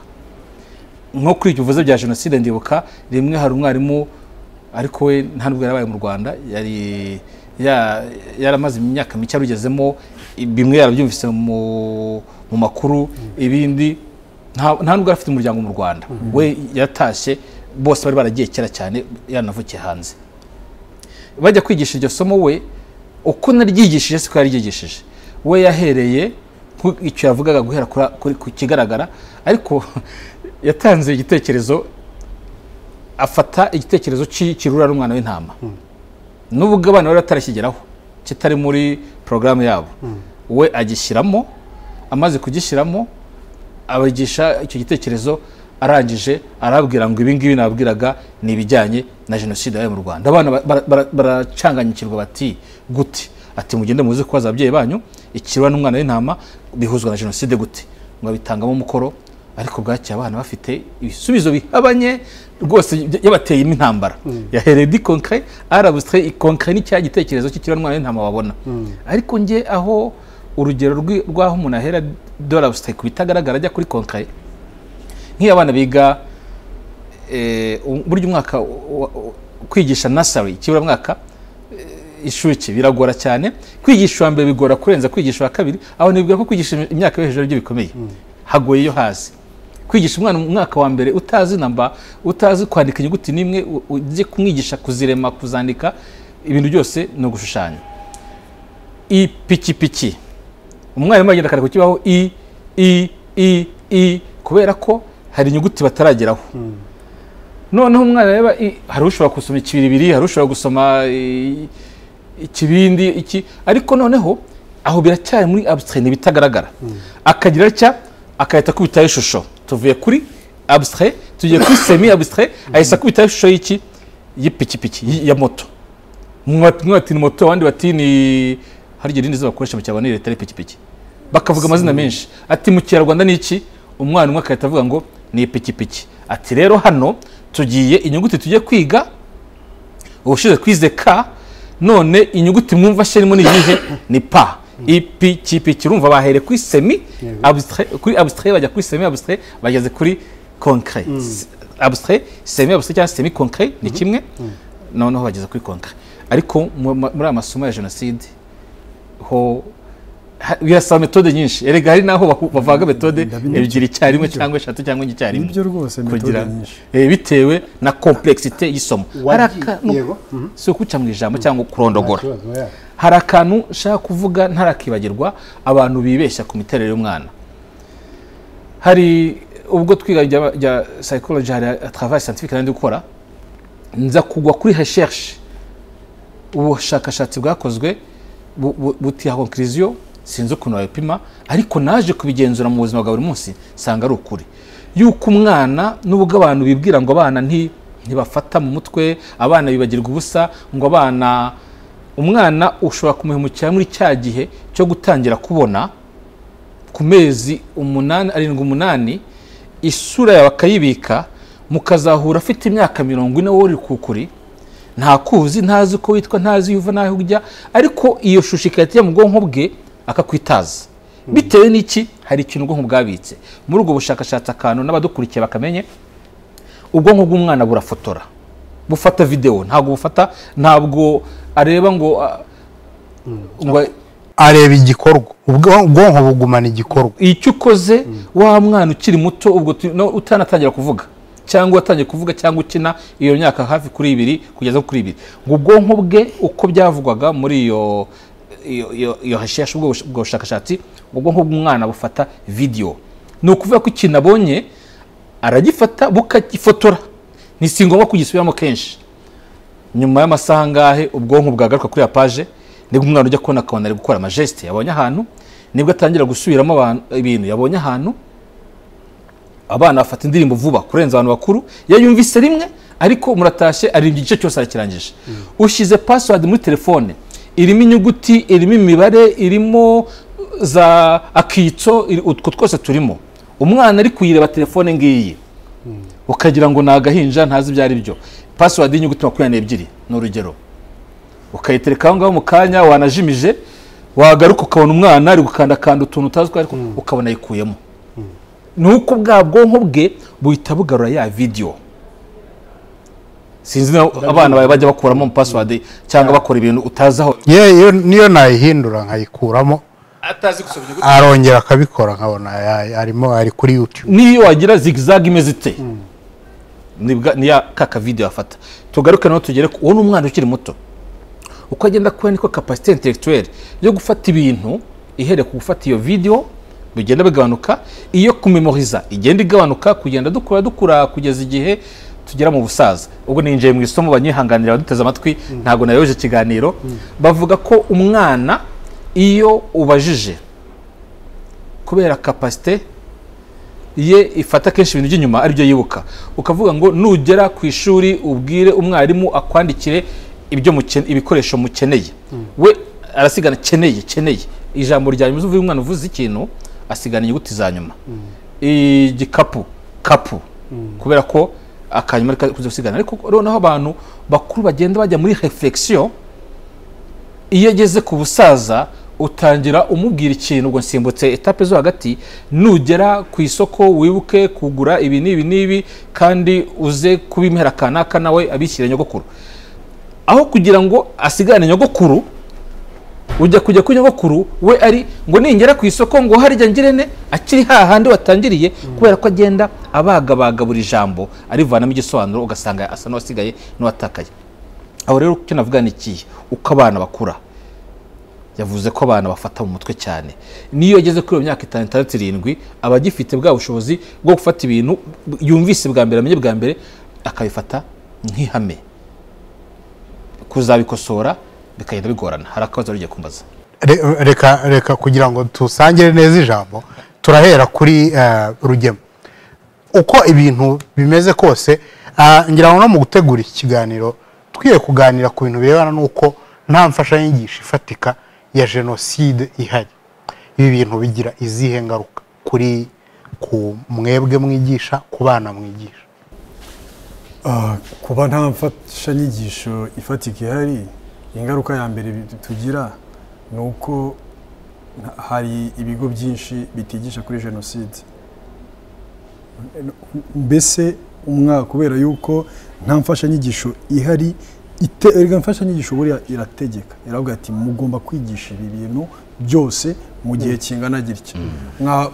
nko kuri ibyo uvuze bya genocide ndibuka rimwe hari umwarimu ariko we nta nubwo yarabaye mu Rwanda yaramaze imyaka mike arugezemo bimwe yarabyumvise mu makuru ibindi nta nubwo afite umuryango mu Rwanda we yatashye bose bari baragiye kera cyane yanavukiye hanze bajya kwigisha iryo somo we uko naryigishije siko yaryigishije we yahereye icyo yavugaga guhera ku kigaragara ariko yatanze igitekerezo afata igitekerezo cy'ikirura n'umwana w'intama n'ubwo abana bari batarashyigeraho kitari muri programme yabo we agishyiramo amaze kugishyiramo abigisha icyo gitekerezo arangije arabwira ngo ibingibi nabwiraga ni ibijyanye na genocide yabaye mu Rwanda abana baracanganyikirwa bati gute ati mugende muze kubaza ababyeyi banyu ikirura n'umwana w'intama bihuzwa na genocide gute ngo bitangamo umukoro ariko bwacye abana bafite ibisubizo bihabanye rwose yabateye intambara yahereye di concret arabustrait concret ni cya gitekerezo cy'ikirura n'umwana w'intama babona ariko nge aho urugero rw'aho umuntu ahera d'arabustrait kubitagaragara ajya kuri concret nk'abana biga buryo umwaka kwigisha nursery kibura mwaka ishuki biragora cyane kwigisha wa mbere bigora kurenza kwigisha wa kabiri aho nibwira ko kwigisha imyaka yo hejuru byo bikomeye hagoye yo hasi kwigisha umwana umwaka wa mbere utazi namba utazi kwandika inyuguti nimwe ujye kumwigisha kuzirema kuzandika ibintu byose no gushushanya ipikipiki umwarimu agenda kare ku kibaho i kubera ko hari inyuguti batarageraho noneho umwana yaba hari ushobora gusoma ikibiribiri hari ushobora gusoma ikibindi iki ariko noneho aho biracyari muri abstrait bitagaragara akagira cya akahita kubitaho ishusho tuvuye kuri abstrait tugiye kuri semi abstrait ahisa kubitaho ishusho y'iki y'ipikipiki ya moto mwati ni moto abandi bati ni hari irindi bakoresha mu cyabane leta y'ipikipiki bakavuga amazina menshi ati mu Kinyarwanda ni iki umwana umwe akahita avuga ngo ni ipikipiki ati rero hano tugiye inyuguti tugiye kwiga ubushize twize ka none inyuguti mwumva sherimo ni yihe ni pa ipikipiki urumva bahere kuri semi abstrait kuri abstrait bajya kuri semi abstrait bageze kuri concret abstrait semi abstrait cyangwa semi concret ni kimwe noneho bageze kuri concret ariko muri amasomo ya genocide ho birasaba metode nyinshi erega hari naho bavuga metode ebyiri icyarimwe cyangwa eshatu cyangwa icyarimwe nibyo rwose metode nyinshi bitewe na complexité y'isomo si ukuca mu ijambo cyangwa kurondogora hari akantu nshaka kuvuga ntarakibagirwa abantu bibeshya ku miterere y'umwana hari ubwo twiga rya psychology hari travail scientifique nandi gukora nza kugwa kuri recherche ubushakashatsi bwakozwe buti ha conclusion sinzi ukuntu babipima ariko naje kubigenzura mu buzima bwa buri munsi sanga ari ukuri yuko umwana n'ubwo abantu bibwira ngo abana ntibafata mu mutwe abana bibagirwa ubusa ngo abana umwana ushobora kumuhemukira muri cya gihe cyo gutangira kubona ku mezi 8 isura yawe akayibika mukazahura afite imyaka 40 wowe uri kukuri nta kuzi ntazi uko witwa ntazi yuva naho ujya ariko iyo shushikati mu bwonko bwe akakwitaza bitewe n'iki hari ikintu ubwonko bwabitse muri ubwo bushakashatsi akantu n'abadukurikiye bakamenye ubwonko bw'umwana burafotora bufata video ntabwo areba ngo areba igikorwa ubwonko bugumana igikorwa icyo ukoze wa mwana ukiri muto ubwo utanatangira kuvuga cyangwa watangiye kuvuga cyangwa ukina iyo myaka hafi kuri 2 kugeza kuri 2 ngo ubwonko bwe uko byavugwaga muri iyo recherche ubwo bushakashatsi ubwonko bw'umwana bufata video ni ukuvuga ko ikintu abonye aragifata bukagifotora ni singomba kugisubiramo kenshi nyuma y'amasaha ngahe ubwonko bwagaruka kuri ya page nibwo umwana ujya kubona akabona ari gukora amageste yabonye ahantu nibwo atangira gusubiramo ibintu yabonye ahantu abana bafata indirimbo vuba kurenza abantu bakuru yayumvise rimwe ariko muratashe ari igice cyose arakirangije ushize password muri telefone irimo inyuguti irimo imibare irimo za akitso utwo twose turimo umwana ari kuyireba telefone ngiyi ukagira ngo nagahinja ntazi byari byo password y'inyuguti 22 n'urugero ukayitereka aho ngaho mu kanya wanajimije wagaruka ukabona umwana ari gukanda kanda utuntu utazwi ariko ukabona yikuyemo nuko bwa bwonko bwe buhita bugarura ya video sinzi abana bajya bakuramo password cyangwa bakora ibintu utazaho niyo nayihindura nkayikuramo atazi gusoma inyuguti arongera akabikora nkabona ari kuri YouTube niyo wagira zigzag imezite niya kaka video afata tugaruka no tugere uwo n'umwana ukiri muto uko agenda kuba niko capacité intellectuelle yo gufata ibintu ihere ku gufata iyo video bigenda bigabanuka iyo kumemoriza igenda igabanuka kugenda dukura kugeza igihe tugera mu busaza ubwo ninjiye mu isomo banyihanganira baduteza amatwi ntago nayoje kiganiro bavuga ko umwana iyo ubajije kubera capacité ye ifata kenshi ibintu by'inyuma ari byo yibuka ukavuga ngo nugera ku ishuri ubwire umwarimu akwandikire ibikoresho mukeneye we arasigana keneye ijambo rya nyuma uvuye umwana uvuze ikintu asigana inyuguti za nyuma igikapu kubera ko akanyuma ari kuzisigana ariko noneho abantu bakuru bagenda bajya muri réflexion iyo ageze ku busaza utangira umubwira ikintu ngo nsimbutse etape zo hagati nugera ku isoko wibuke kugura ibi n'ibi kandi uze kubimera kanaka nawe abishyira nyogokuru aho kugira ngo asigane nyogokuru ujya ku nyogokuru we ari ngo ningera ku isoko ngo harya ngirene akiri hahandi watangiriye kubera ko agenda abagabaga buri jambo arivanamo igisobanuro ugasanga asa n'uwasigaye n'uwatakaye aho rero cyo navuga ni iki uko abana bakura yavuze ko abana bafata mu mutwe cyane niyo ageze kuri myaka 6-7 abagifite bwa bushobozi bwo gufata ibintu yumvise bwa mbere amenye bwa mbere akabifata nk'ihame kuzabikosora bikagenda bigorana hari akabazo rugiye kumbaza reka kugira ngo tusangire neza ijambo turahera kuri Rugema uko ibintu bimeze kose ngira ngo no mu gutegura ikiganiro twiye kuganira ku bintu birebana nuko nta mfashanyigisho ifatika ya genocide ihari ibi bintu bigira izihe ngaruka kuri ku mwebwe mwigisha ku bana mwigisha kuba nta mfashanyigisho ifatika ihari ingaruka ya mbere tugira ni uko hari ibigo byinshi bitigisha kuri genocide mbese kubera yuko nta mfashanyigisho ihari erega imfashanyigisho buriya irategeka iravuga ati mugomba kwigisha ibi bintu byose mu gihe kingana gitya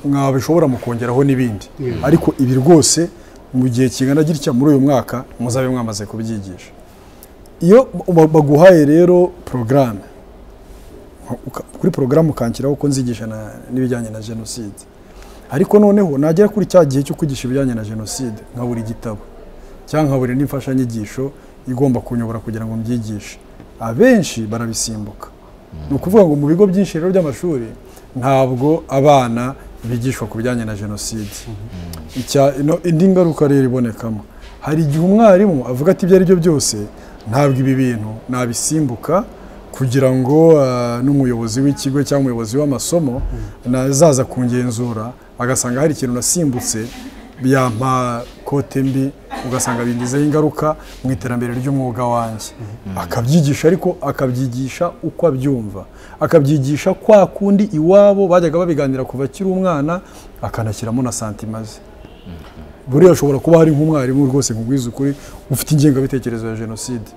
mwabishobora mukongeraho n'ibindi ariko ibi rwose mu gihe kingana gitya muri uyu mwaka muzabe mwamaze kubyigisha. Iyo baguhaye rero porogaramu kuri porogaramu ukanshyiraho ko nzigisha n'ibijyanye na jenoside ariko noneho nagera kuri cya gihe cyo kwigisha ibijyanye na jenoside nkabura igitabo cyangwa nkabura n'imfashanyigisho igomba kunyobora kugira ngo mbyigishe, abenshi barabisimbuka. Ni ukuvuga ngo mu bigo byinshi rero by'amashuri ntabwo abana bigishwa ku bijyanye na jenoside. Indi ngaruka rero ibonekamo hari igihe umwarimu avuga ati ibyo ari byo byose ntabwo ibi bintu nabisimbuka kugira ngo n'umuyobozi w'ikigo cyangwa umuyobozi w'amasomo nazaza kungenzura agasanga hari ikintu nasimbutse byampa kote mbi ugasanga bingizeho ingaruka mu iterambere ry'umwuga wanjye. Akabyigisha ariko akabyigisha uko abyumva, akabyigisha kwa kundi iwabo bajyaga babiganira kuva akiri umwana akanashyiramo na santima ze. Buriya ashobora kuba hari nk'umwarimu rwose nkubwiza ukuri ufite ingengabitekerezo ya jenoside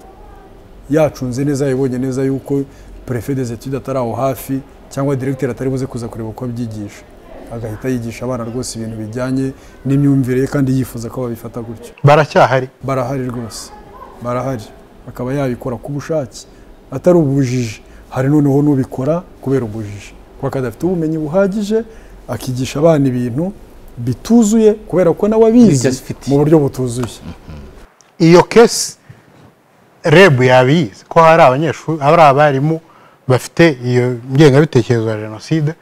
yacunze neza yibonye neza yuko préfet des études atari aho hafi cyangwa directeur atari buze kuza kureba uko abyigisha agahita yigisha abana rwose ibintu bijyanye n'imyumvire kandi yifuza ko babifata gutyo. Barahari rwose barahari akaba yabikora ku bushake atari ubujiji. Hari noneho n'ubikora kubera ubujiji kuko kadafite ubumenyi buhagije akigisha abana ibintu bituzuye kubera ko nawe abizi mu buryo butuzuye. Iyo kesi REB yabizi ko hari abanyeshuri abarimu bafite iyo ngengabitekerezo ya jenoside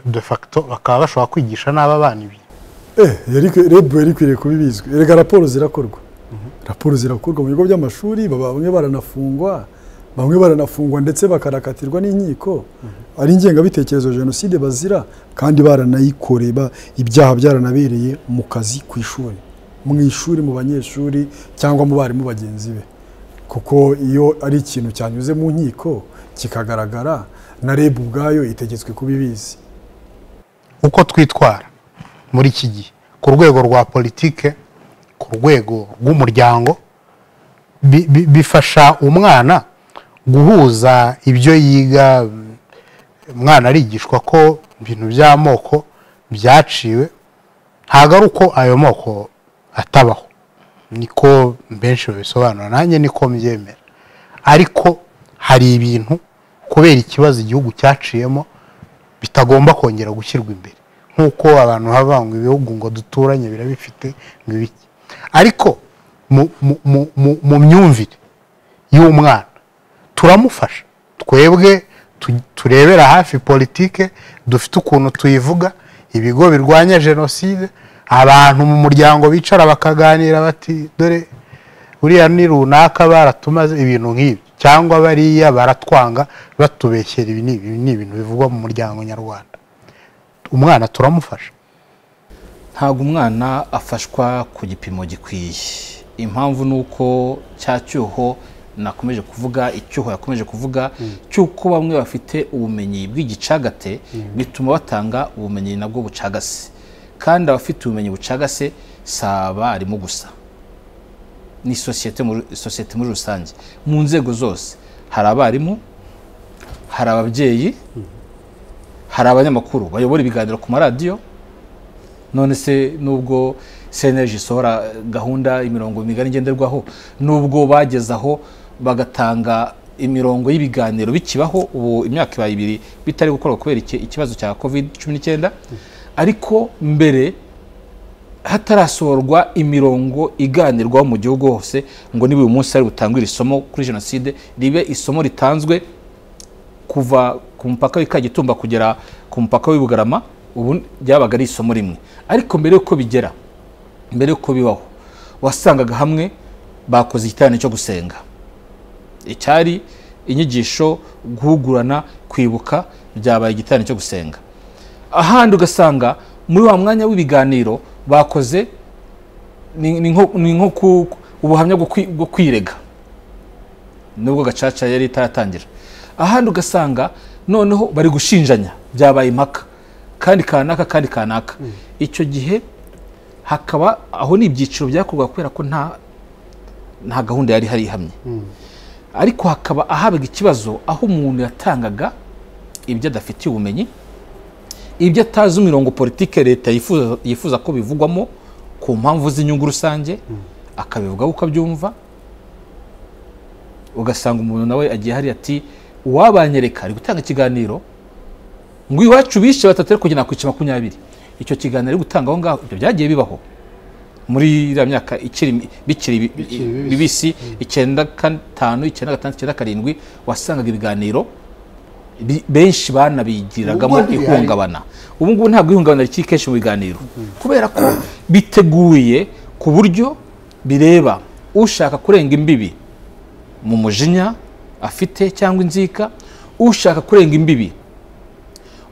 de facto bakaba bashobora kwigisha n'aba bana ibi. REB yari kwiriye kubibizwa. Erega raporo zirakorwa mu bigo by'amashuri, bamwe baranafungwa ndetse bakarakatirwa n'inkiko ari ingengabitekerezo jenoside bazira kandi baranayikoreba ibyaha byaranabereye mu kazi ku ishuri, mu ishuri, mu banyeshuri cyangwa mu barimu bagenzi be. Kuko iyo ari ikintu cyanyuze mu nkiko kikagaragara na REB ubwayo itegetswe kubibizi. Uko twitwara muri iki gihe ku rwego rwa politike, ku rwego rw'umuryango, bifasha umwana guhuza ibyo yiga. Umwana arigishwa ko ibintu by'amoko byaciwe, ntabwo ari uko ayo moko atabaho, niko benshi babisobanura, nanjye niko mbyemera. Ariko hari ibintu kubera ikibazo igihugu cyaciyemo bitagomba kongera gushyirwa imbere, nk'uko abantu havangwa ibihugu ngo duturanye birabifite ngibiki. Ariko mu myumvire y'umwana turamufasha, twebwe turebera hafi politike, dufite ukuntu tuyivuga, ibigo birwanya jenoside, abantu mu muryango bicara bakaganira bati dore uriya ni runaka baratumaze ibintu nk'ibi, cyangwa bariya baratwanga batubeshyera ibi ni ibintu bivugwa mu muryango nyarwanda. Umwana turamufasha. Ntabwo umwana afashwa ku gipimo gikwiye. Impamvu nuko cya cyuho nakomeje kuvuga, icyuho yakomeje kuvuga cyuko bamwe bafite ubumenyi bw'igicagate bituma batanga ubumenyi nabwo bucagase, kandi abafite ubumenyi bucagase saba arimo gusa ni societe muri rusange. Mu nzego zose hari abarimu, hari ababyeyi, hari abanyamakuru bayobora ibiganiro ku maradiyo. None se nubwo CNLG isohora gahunda imirongo migari ngenderwaho, nubwo bagezaho bagatanga imirongo y'ibiganiro bikibaho, ubu imyaka ibaye 2 bitari gukorwa kubera ikibazo cya COVID-19, ariko mbere hatarasorwa imirongo iganirwaho mu gihugu hose ngo niba uyu munsi ari gutangwa isomo kuri jenoside ribe isomo ritanzwe kuva ku mpaka w'Ikagitumba kugera ku mpaka w'Ibugarama, ubu byabaga ari isomo rimwe. Ariko mbere yuko bigera, mbere yuko bibaho, wasangaga hamwe bakoze igiterane cyo gusenga, icyari inyigisho, guhugurana, kwibuka, byabaye igiterane cyo gusenga. Ahandi ugasanga muri wa mwanya w'ibiganiro bakoze ni nko ubuhamya bwo kwirega, nubwo gacaca yari itaratangira. Ahandi ugasanga noneho bari gushinjanya, byabaye impaka, kandi kanaka. Icyo gihe hakaba aho ni ibyiciro byakorwa kubera ko nta gahunda yari hari ihamye ariko hakaba ahabaga ikibazo aho umuntu yatangaga ibyo adafitiye ubumenyi ibyo atazi imirongo politike leta yifuza ko bivugwamo ku mpamvu z'inyungu rusange akabivuga uko abyumva ugasanga umuntu nawe agiye hari ati uwabanyereka ari gutanga ikiganiro ngo iwacu bishe batatu kugena ku 20 icyo kiganiro ari gutanga aho ngaho ibyo byagiye bibaho muri iriya myaka bikiri bibisi 95 96 97 wasangaga ibiganiro benshi banabigiragamo ihungabana ubu ngubu ntabwo ihungabana rikiri kenshi mu biganiro kubera ko biteguye ku buryo bireba ushaka kurenga imbibi mu mujinya afite cyangwa inzika ushaka kurenga imbibi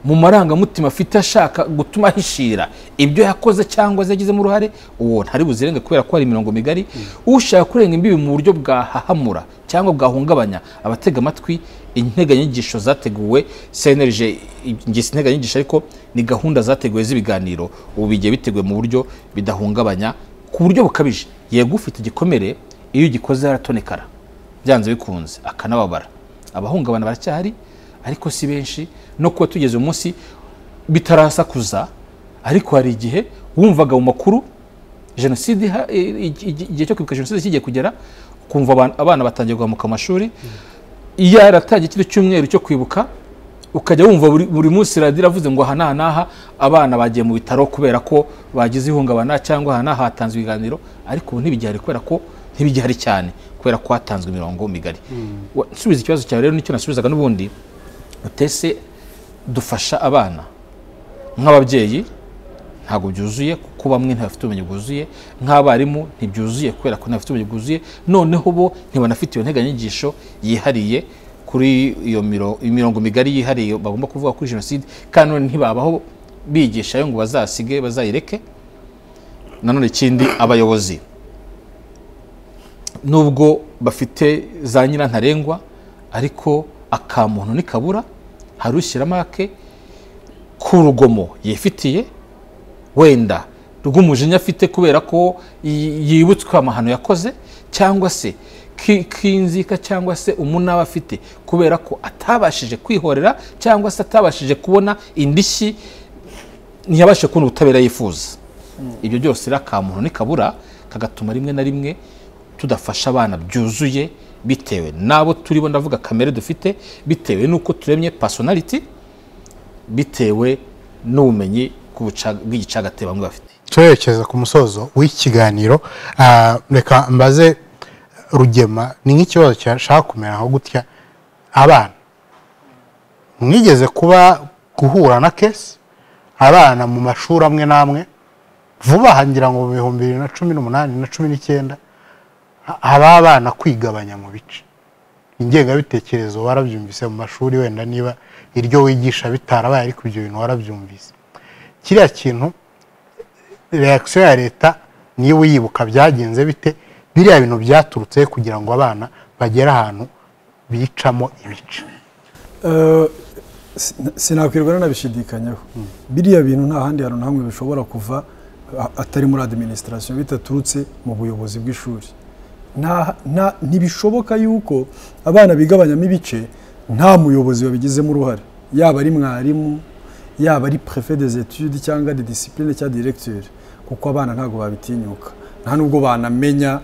mu marangamutima afite ashaka gutuma hishira ibyo yakoze cyangwa zagizemo uruhare uwo ntari buzirenge kubera ko ari imirongo migari ushaka kurenga imbibi mu buryo bwahahamura cyangwa bwahungabanya abatega amatwi integanyigisho zateguwe CNLG ngisi integanyigisho ariko ni gahunda zateguwe z'ibiganiro ubu bigiye biteguwe mu buryo bidahungabanya ku buryo bukabije yego ufite igikomere iyo ugikoze haratonekara byanze bikunze akanababara abahungabana baracyahari ariko si benshi no kuba tugeze umunsi bitarasakuza ariko hari igihe wumvaga mu makuru genocide igihe cyo kwibuka genocide kigiye kugera kumva abana batangiye guhamuka amashuri iyo yaratangiye kino cyumweru cyo kwibuka ukajya wumva buri munsi radio iravuze ngo hanaha abana bagiye mu bitaro kubera ko bagize ihungabana cyangwa hanaha hatanzwe ibiganiro ariko ubu ntibigihari kubera ko ntibigihari cyane kubera ko hatanzwe imirongo migari nsubiza ikibazo cyawe rero nicyo nasubizaga n'ubundi utese dufasha abana nk'ababyeyi ntago byuzuye kuko bamwe ntibafite ubumenyi bwuzuye nk'abarimu ntibyuzuye kubera ko ntibafite ubumenyi bwuzuye noneho bo ntibanafite iyo nteganyigisho yihariye kuri iyo imirongo migari yihariye bagomba kuvuga kuri genocide kandi none ntibabaho bigisha yo ngo bazasige bazayireke nanone ikindi abayobozi nubwo bafite za nyina ntarengwa ariko akamuntu nikabura harushyiramo ake ku rugomo yifitiye wenda rw'umujinya afite kubera ko yibutswe amahano yakoze cyangwa se kinzika cyangwa se umunaba afite kubera ko atabashije kwihorera cyangwa se atabashije kubona indishyi ntiyabashe kubona ubutabera yifuza ibyo byose rakamuntu nikabura kagatuma rimwe na rimwe tudafasha abana byuzuye bitewe nabo turibo ndavuga kamere dufite bitewe nuko turemye personality bitewe n'ubumenyi bw'igicagate bamwe bafite twerekeza ku musozo w'ikiganiro reka mbaze Rugema ni nk'ikibazo cyashaka kumera nko gutya abana mwigeze kuba guhura na case abana mu mashuri amwe namwe vuba hangira ngo 2018 na 19 haba abana kwigabanya mu bice ingengabitekerezo warabyumvise mu mashuri wenda niba iryo wigisha bitarabaye ariko ibyo bintu warabyumvise kiriya kintu reaction ya leta niyo wibuka byagenze bite biriya bintu byaturutse kugira ngo abana bagera ahantu bicamo ibice sinakwirwa nabishidikanyaho biriya bintu nta handi hantu hamwe bishobora kuva atari muri administration bitaturutse mu buyobozi bw'ishuri ntibishoboka yuko abana bigabanyamo ibice nta muyobozi wabigizemo uruhare yaba ari mwarimu yaba ari préfet des études cyangwa de discipline cyangwa directeur kuko abana ntago babitinyuka nta nubwo banamenya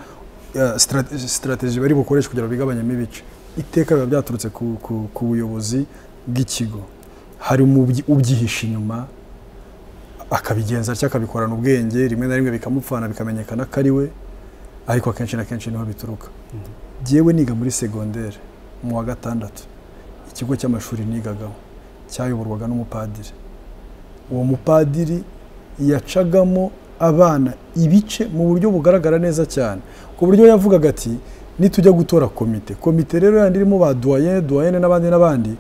strategie bari bukoresha kugira bigabanyemo ibice iteka biba byaturutse ku buyobozi bw'ikigo hari ubyihisha inyuma akabigenza cyangwa akabikorana ubwenge rimwe na rimwe bikamupfana bikamenyekana ko ari we ariko akenshi na kenshi niho bituruka jewe niga muri secondaire mu wa gatandatu ikigo cy'amashuri nigagaho cyayoborwaga n'umupadiri uwo mupadiri yacagamo abana ibice mu buryo bugaragara neza cyane ku buryo yavugaga ati nitujya gutora komite rero yandirimo ba doyen n'abandi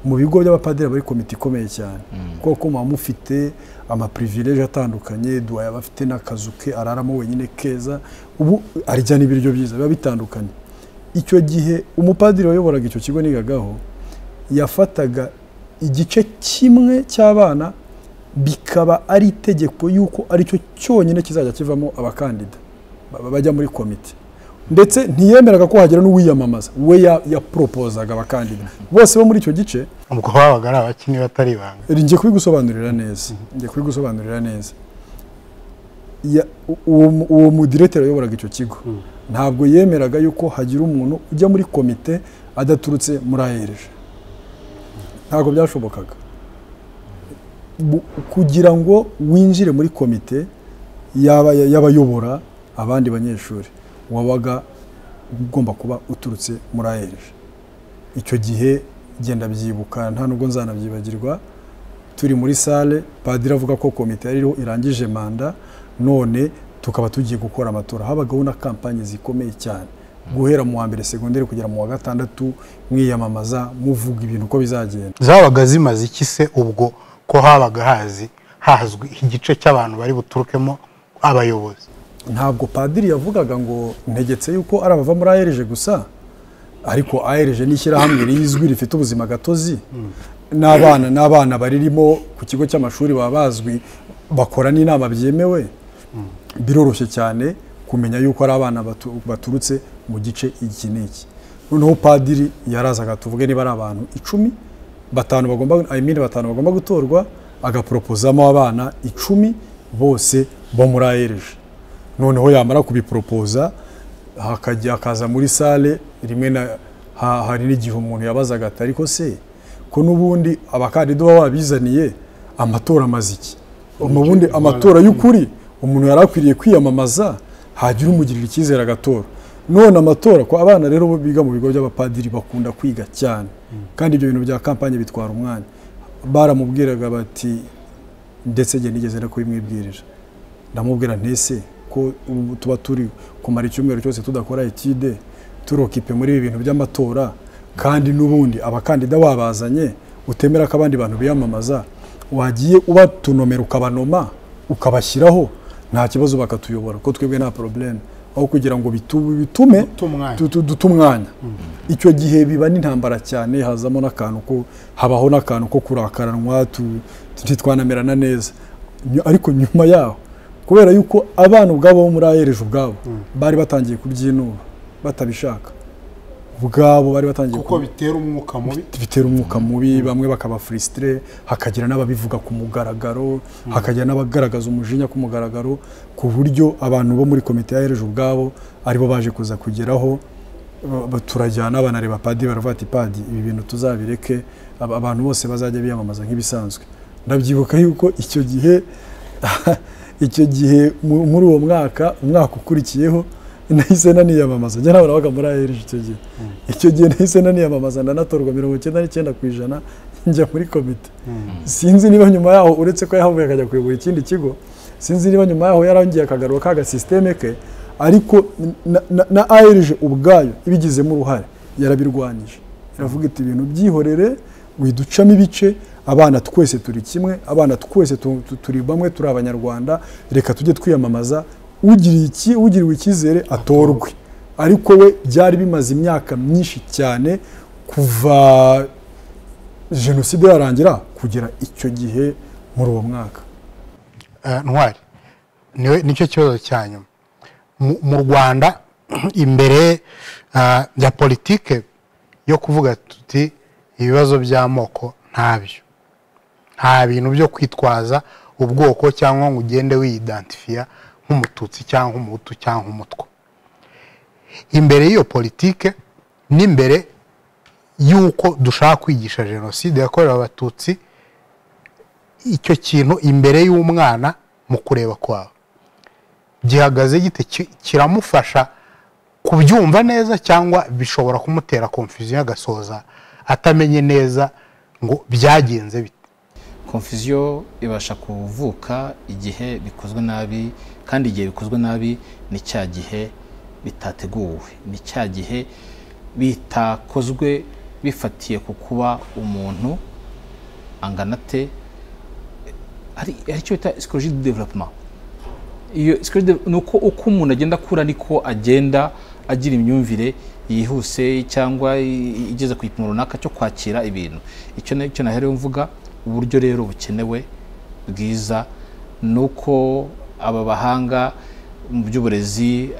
mu bigo by'abapadiri bari komite ikomeye cyane kuko mufite ama privilege atandukanye doyen abafite n'akazu ke araramo wenyine keza ubu arijyana ibiryo byiza biba bitandukanye icyo gihe umupadiri wayoboraga icyo kigo nigagaho yafataga igice kimwe cy'abana bikaba ari itegeko yuko ari cyo cyonyine kizajya kivamo abakandida bajya muri komite ndetse ntiyemeraga ko hagira n'uwiyamamaza we yapropozaga abakandida bose bo muri icyo gice ubwo babaga ari abakinnyi batari ibanga ngiye kubigusobanurira neza uwo mudirekiteri wayoboraga icyo kigo ntabwo yemeraga yuko hagira umuntu ujya muri komite adaturutse muri ARG ntabwo byashobokaga kugira ngo winjire muri komite y'abayobora abandi banyeshuri wabaga ugomba kuba uturutse muri ARG icyo gihe genda byibuka nta nubwo nzanabyibagirwa turi muri salle padiri avuga ko komite yariho irangije manda none tukaba tugiye gukora amatora habagaho na kampanye zikomeye cyane guhera mu wa mbere segonderi kugera mu wa gatandatu mwiyamamaza muvuga ibintu uko bizagenda zabaga zimaze iki se ubwo ko habaga hazwi igice cy'abantu bari buturukemo abayobozi ntabwo padiri yavugaga ngo ntegetse yuko ari abava muri ARG gusa ariko ARG n'ishyirahamwe rizwi rifite ubuzima gatozi n'abana baririmo ku kigo cy'amashuri baba bazwi bakora n'inama byemewe biroroshye cyane kumenya yuko ari abana baturutse mu gice iki n'iki noneho padiri yarazaga tuvuge niba ari abantu 10 batanu bagomba gutorwa agaproposamo abana 10 bose bo muri ARG noneho yamara kubipropoza hakaza muri salle rimwe hari n'igihe umuntu yabazaga ati ariko se ko n'ubundi abakandida babizaniye amatora maziki ubundi amatora y'ukuri umuntu yarakwiriye kwiyamamaza hagira umugirira icyizere agatora none amatora ko abana rero biga mu bigo by'abapadiri bakunda kwiga cyane kandi ibyo bintu bya kampanye bitwara umwanya baramubwiraga bati ndetse nge nigeze no kubimwibwirira ndamubwira ntese ko tuba turi kumara icyumweru cyose tudakora etide turokipe muri ibi bintu by'amatora kandi n'ubundi abakandida wabazanye utemera ko abandi bantu biyamamaza wagiye ubatunomera ukabanoma ukabashyiraho nta kibazo bakatuyobora ko twebwe nta problème aho kugira ngo bitume dutumwanya icyo gihe biba n'intambara cyane hazamo n'akantu ko habaho n'akantu ko kurakaranwa titwanamerana neza ariko nyuma yaho kubera yuko abana ubwabo bo muri ARG ubwabo bari batangiye kubyinura batabishaka ubwabo bari batangiye kuko bitera umwuka mubi bamwe bakaba frustré hakagira n'ababivuga ku mugaragaro hakagira n'abagaragaza umujinya ku mugaragaro ku buryo abantu bo muri komite ya ARG ubwabo aribo baje kuza kugeraho turajyana abanareba padiri baravuga ati padi ibi bintu tuzabireke abantu bose bazajya biyamamaza nk'ibisanzwe ndabyibuka yuko icyo gihe muri uwo umwaka ukurikiyeho nahise naniyamamaza njye nabaga muri ARG icyo gihe nahise naniyamamaza ndanatorwa 99% njya muri komite sinzi niba nyuma yaho uretse ko yahavuye akajya kuyobora ikindi kigo sinzi niba nyuma yaho yarangiye akagaruka kaga systeme ke ariko na ARG ubwayo ibigizemo uruhare yarabirwanije iravuga iti ibintu byihorere widucamo ibice abana twese turi kimwe abana twese turi bamwe turi abanyarwanda reka tujye twiyamamaza ugiriwe icyizere atorwe ariko we byari bimaze imyaka myinshi cyane kuva jenoside yarangira kugera icyo gihe muri uwo mwaka ntwari nicyo kibazo cyanyuma mu Rwanda imbere ya politike yo kuvuga tuti ibibazo by'amoko ntabyo nta bintu byo kwitwaza ubwoko cyangwa ngo ugende wiyidantifiya nk'umututsi cyangwa umuhutu cyangwa umutwa imbere y'iyo politike n'imbere y'uko dushaka kwigisha jenoside yakorewe abatutsi icyo kintu imbere y'umwana mu kureba kwawe gihagaze gite kiramufasha kubyumva neza cyangwa bishobora kumutera confusion agasoza atamenye neza ngo byagenze bite confusion ibasha kuvuka igihe bikozwe nabi kandi igihe bikozwe nabi ni cya gihe bitateguwe ni cya gihe bitakozwe bifatiye ku kuba umuntu angana te ari cyo bita psychologie de développement iyo nuko uko umuntu agenda akura niko agenda agira imyumvire yihuse cyangwa igeze ku gipimo runaka cyo kwakira ibintu icyo naherewe mvuga uburyo rero bukenewe bwiza nuko aba bahanga mu by'uburezi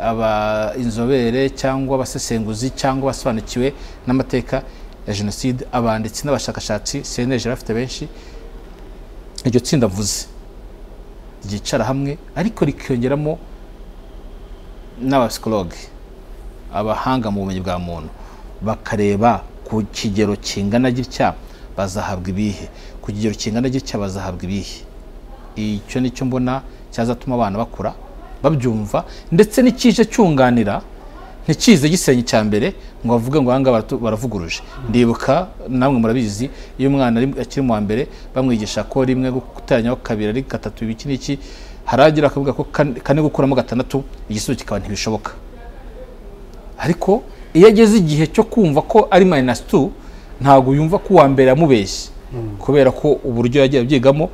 inzobere cyangwa abasesenguzi cyangwa abasobanukiwe n'amateka ya jenoside, abanditsi n'abashakashatsi CNLG bafite benshi. Iryo tsinda mvuze ryicara hamwe ariko rikiyongeramo n'abapsikologe, abahanga mu bumenyi bwa muntu, bakareba ku kigero kingana gitya bazahabwa ibihe, ku kigero kingana gitya bazahabwa ibihe. Icyo nicyo mbona cyazatuma abana bakura babyumva, ndetse n'ikije cyunganira ntikize gisenye cya mbere ngo bavuge ngo ahanga baravuguruje. Ndibuka namwe murabizi, iyo umwana akiri mu wa mbere bamwigisha ko rimwe guteranyaho kabiri ari gatatu ibiki n'iki, haragira akavuga ko kane gukuramo gatandatu igisubizo kikaba ntibishoboka. Ariko iyo ageze igihe cyo kumva ko ari -2 ntabwo yumva ko uwa mbere yamubeshye, kubera ko uburyo yagiye abyigamo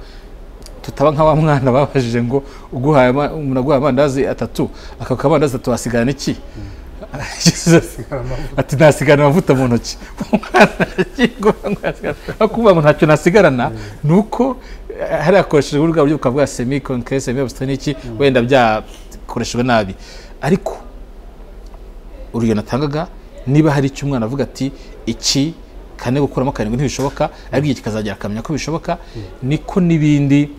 tutaba nka wa mwana babajije ngo uguhaye umuntu aguhaye amandazi 3 akaka amandazi 3 asigarana iki, ati nasigarana amavuta mu ntoki. Akuvuga ngo ntacyo nasigarana, nuko hari akoresheje uburyo bwo kuvuga semi concrete semi abstract n'iki, wenda byakoreshejwe nabi. Ariko urugero natangaga, niba hari icyo umwana avuga ati iki kane gukuramo karindwi ntibishoboka, ariko igihe kikazagera akamenya ko bishoboka, niko n'ibindi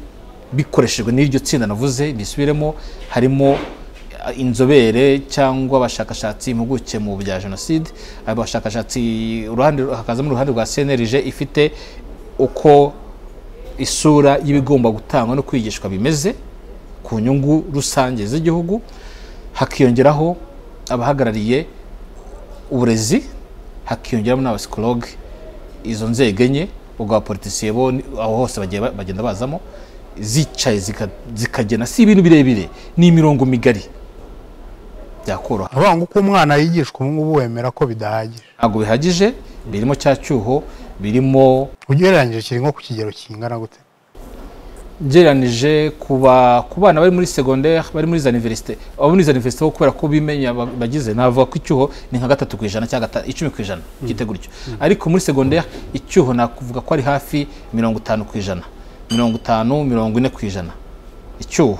bikoreshejwe n'iryo tsinda navuze bisubiremo. Harimo inzobere cyangwa abashakashatsi impuguke mu bya jenoside, abashakashatsi hakazamo uruhande rwa CNLG ifite uko isura y'ibigomba gutangwa no kwigishwa bimeze ku nyungu rusange z'igihugu, hakiyongeraho abahagarariye uburezi, hakiyongeramo n'abapsikologe. Izo nzego enye ubwo abapolitisiye bo aho hose bagenda bazamo, zicaye zikagena si ibintu birebire, ni imirongo migari byakoroha. Abanga uko umwana yigishwa ubu ngubu wemera ko bidahagije? Ntabwo bihagije, birimo cya cyuho, birimo. Ugereranyije kiri nko ku kigero kingana gute? Geranije ku bana bari muri secondaire, bari muri za université, abo muri za université bo kubera ko bimenya bagize, navuga ko icyuho ni nka 3% cyangwa 10% giteguryo. Ariko muri secondaire icyuho nakuvuga ko ari hafi 50%, 50-40% icyuho.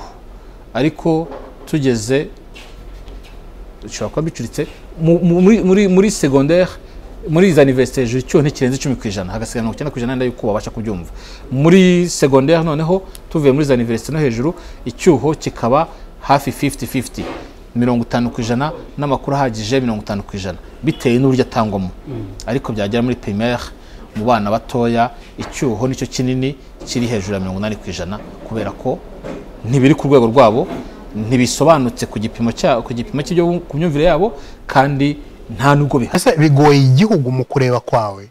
Ariko tugeze ushobora kuba bicuritse muri secondaire, muri za université hejuru icyuho ntikirenze 10%, hagasigana 9% nda yuko babasha kubyumva. Muri secondaire noneho tuvuye muri za université no hejuru icyuho kikaba hafi 50-50, 50% n'amakuru ahagije 50%, biteye n'uburyo atangwamo. Ariko byagera muri primaire mu bana batoya icyuho nicyo kinini, kiri hejuru ya 80%, kubera ko ntibiri ku rwego rwabo, ntibisobanutse ku gipimo cy'ibyo ku myumvire yabo, kandi nta nubwo bigoye igihugu mu kureba kwawe.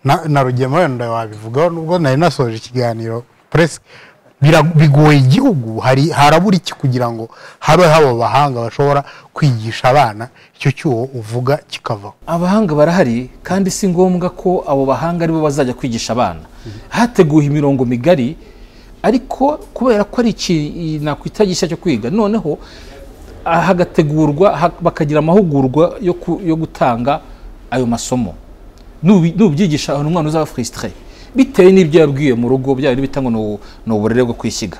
Na Rugema wenda wabivugaho, nubwo nari nasoje ikiganiro press, bigoye igihugu, harabura iki kugira ngo habe habo bahanga bashobora kwigisha abana icyo cyuho uvuga kikavaho? Abahanga barahari, kandi si ngombwa ko abo bahanga aribo bazajya kwigisha abana. Hateguye imirongo migari, ariko kubera ko ari iki nakwitagisha cyo kwiga, noneho hagategurwa bakagira amahugurwa yo gutanga ayo masomo. Nubyigisha ahantu umwana uzaba frustré bitewe n'ibyo yabwiye mu rugo, byari bitangwa no burere bwo kwisiga,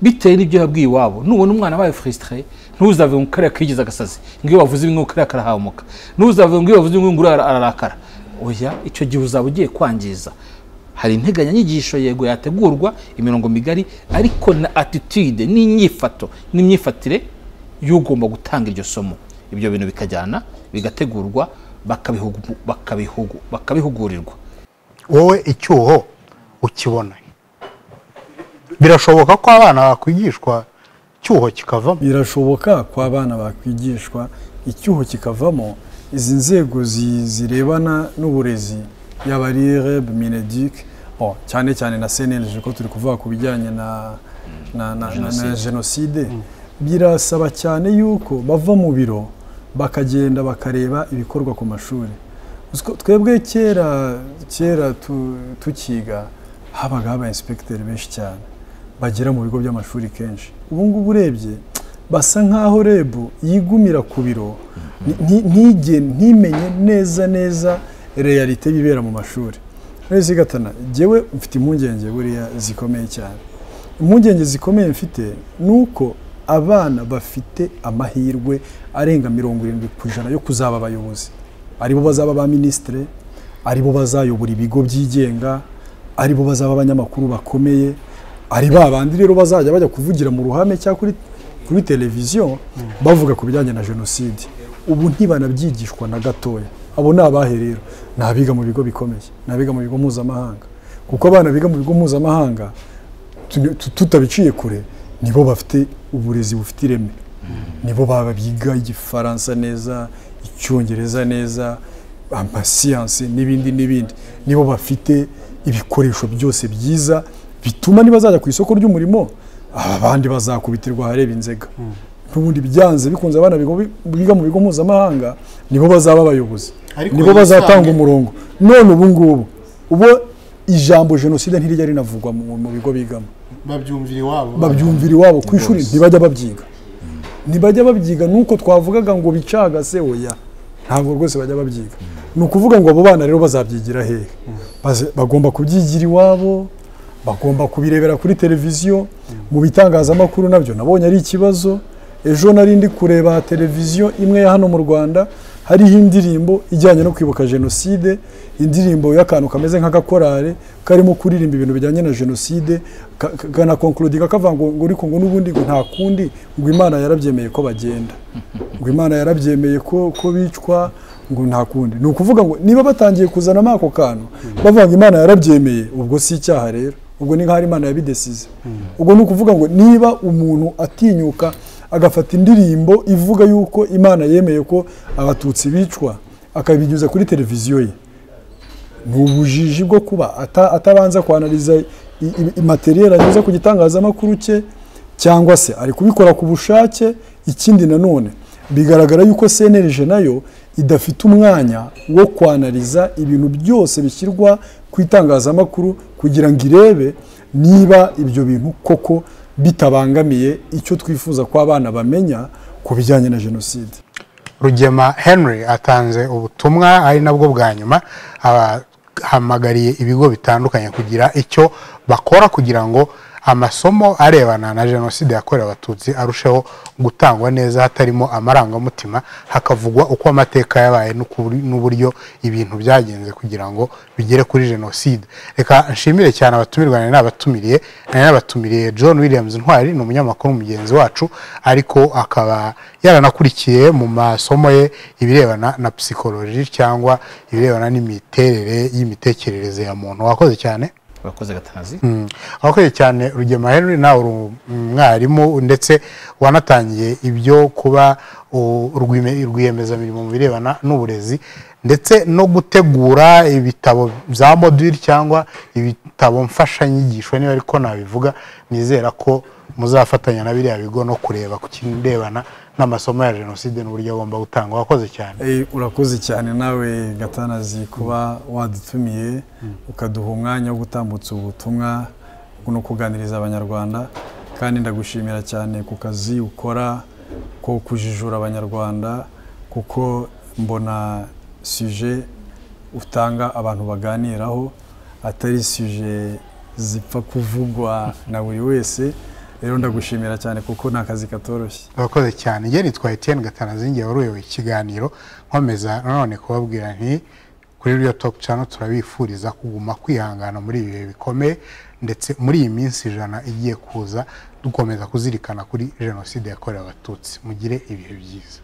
bitewe n'ibyo yabwiye iwabo. Nubona umwana abaye frustré, ntuzave mu kare akigiza gasazi ngiyo wavuze ibintu kare karahamuka, ntuzave ngiyo wavuze ibintu ararakara. Oya, icyo gihe uzaba ugiye kwangiza. Hari integanya nyigisho yego yategurwa imirongo migari, ariko na attitude n'inyifato n'imyifatire y'ugomba gutanga iryo somo. Ibyo bintu bikajyana bigategurwa, bakabihugurirwa. Wowe icyuho ukibona? Birashoboka ko abana bakwigishwa icyuho kikavamo? Birashoboka ko abana bakwigishwa icyuho kikavamo. Izi nzego zirebana n'uburezi, yaba ari REB, Mineduc, cyane cyane na CNLG ko turi kuvuga ku bijyanye na jenoside, birasaba cyane yuko bava mu biro bakagenda bakareba ibikorwa ku mashuri. Twebwe kera tukiga habaga aba inspecteur benshi cyane bagera mu bigo by'amashuri kenshi. Ubu ngubu urebye basa nkaho REB yigumira ku biro, ntimenye neza realite bibera mu mashuri. Nese gatana jewe mfite impungenge buriya zikomeye cyane. Impungenge zikomeye mfite nuko abana bafite amahirwe arenga 70% yo kuzaba abayobozi, aribo bazaba ba ministre, aribo bazayobora ibigo byigenga, aribo bazaba abanyamakuru bakomeye, ari babandi rero bazajya bajya kuvugira mu ruhame cyangwa kuri televiziyo bavuga ku bijyanye na jenoside. Ubu ntibanabyigishwa na gatoya. Abo ni abahe rero? Nabiga mu bigo bikomeye, nabiga mu bigo mpuzamahanga, kuko abana biga mu bigo mpuzamahanga tutabiciye kure nibo bafite uburezi bufite ireme, nibo baba biga igifaransa neza, icyongereza neza, amasiyanse n'ibindi, nibo bafite ibikoresho byose byiza bituma nibazajya ku isoko ry'umurimo abandi bazakubitirwa hareba inzega. N'ubundi byanze bikunze abana biga mu bigo mpuzamahanga nibo bazaba abayobozi, nibo bazatanga umurongo. None ubu ngubu ijambo jenoside ntirijya rinavugwa mu bigo bigamo, babyumvira iwabo ku ishuri ntibajya babyiga nuko twavugaga ngo bicagase oya, ntabwo rwose bajya babyiga. Ni ukuvuga ngo abo bana rero bazabyigira hehe? Bagomba kubyigira iwabo, bagomba kubirebera kuri televiziyo. Mu bitangazamakuru nabyo nabonye ari ikibazo. Ejo narindi kureba televiziyo imwe ya hano mu Rwanda, hariho indirimbo ijyanye no kwibuka jenoside, indirimbo y'akantu kameze nk'agakorare karimo kuririmba ibintu bijyanye na jenoside, kana concluding akavuga ngo ariko ngo n'ubundi ngo nta kundi, ngo Imana yarabyemeye ko bagenda, ngo Imana yarabyemeye ko bicwa, ngo nta kundi. Ni ukuvuga ngo niba batangiye kuzanamo ako kantu bavuga ngo Imana yarabyemeye, ubwo si icyaha rero, ubwo ni nk'aho Imana yabidesize. Ubwo ni ukuvuga ngo niba umuntu atinyuka agafata indirimbo ivuga yuko Imana yemeye ko abatutsi bicwa akabinyuza kuri televiziyo ye, ni ubujiji bwo kuba atabanza kwanaliza materiel anyuza ku gitangazamakuru cye, cyangwa se ari kubikora ku bushake. Ikindi nanone bigaragara yuko CNLG nayo idafite umwanya wo kwanaliza ibintu byose bishyirwa ku itangazamakuru kugira ngo irebe niba ibyo bintu koko bitabangamiye icyo twifuza ko abana bamenya ku bijyanye na jenoside. Rugema Henry atanze ubutumwa ari nabwo bwa nyuma abahamagariye ibigo bitandukanye kugira icyo bakora kugira ngo amasomo arebana na jenoside yakorewe abatutsi arusheho gutangwa neza, hatarimo amarangamutima, hakavugwa uko amateka yabaye n'uburyo ibintu byagenze kugira ngo bigere kuri jenoside. Reka nshimire cyane abatumirwa n'abatumiriye John Williams Ntwari, ni umunyamakuru mugenzi wacu, ariko akaba yaranakurikiye mu masomo ye ibirebana na psychology cyangwa ibirebana n'imiterere y'imitekerereze ya muntu. Wakoze cyane. Wakoze Gatanazi. Wakoze cyane Rugema Henry, nawe uri umwarimu ndetse wanatangiye ibyo kuba rwiyemezamirimo mu birebana n'uburezi ndetse no gutegura ibitabo bya module cyangwa ibitabo mfashanyigisho, niba ariko nabivuga. Nizera ko muzafatanya na biriya bigo no kureba ku kirebana n'amasomo ya jenoside n'uburyo agomba gutangwa. Wakoze cyane. Urakoze cyane nawe Gatanazi kuba wadutumiye ukaduha umwanya wo gutambutsa ubutumwa no kuganiriza abanyarwanda, kandi ndagushimira cyane ku kazi ukora ko kujijura abanyarwanda, kuko mbona sujet utanga abantu baganiraho atari sujet zipfa kuvugwa na buri wese. Rero ndagushimira cyane kuko nakazi katoroshye. Wakoze cyane. Nge nitwa Etienne Gatanazi, ngiye waruyoboye ikiganiro. Nkomeza nanone kubabwira nti kuri Real Talk Channel turabifuriza kuguma kwihangana muri ibi bikomeye, ndetse muri iyi minsi 100 igiye kuza dukomeza kuzirikana kuri jenoside yakorewe abatutsi. Mugire ibihe byiza.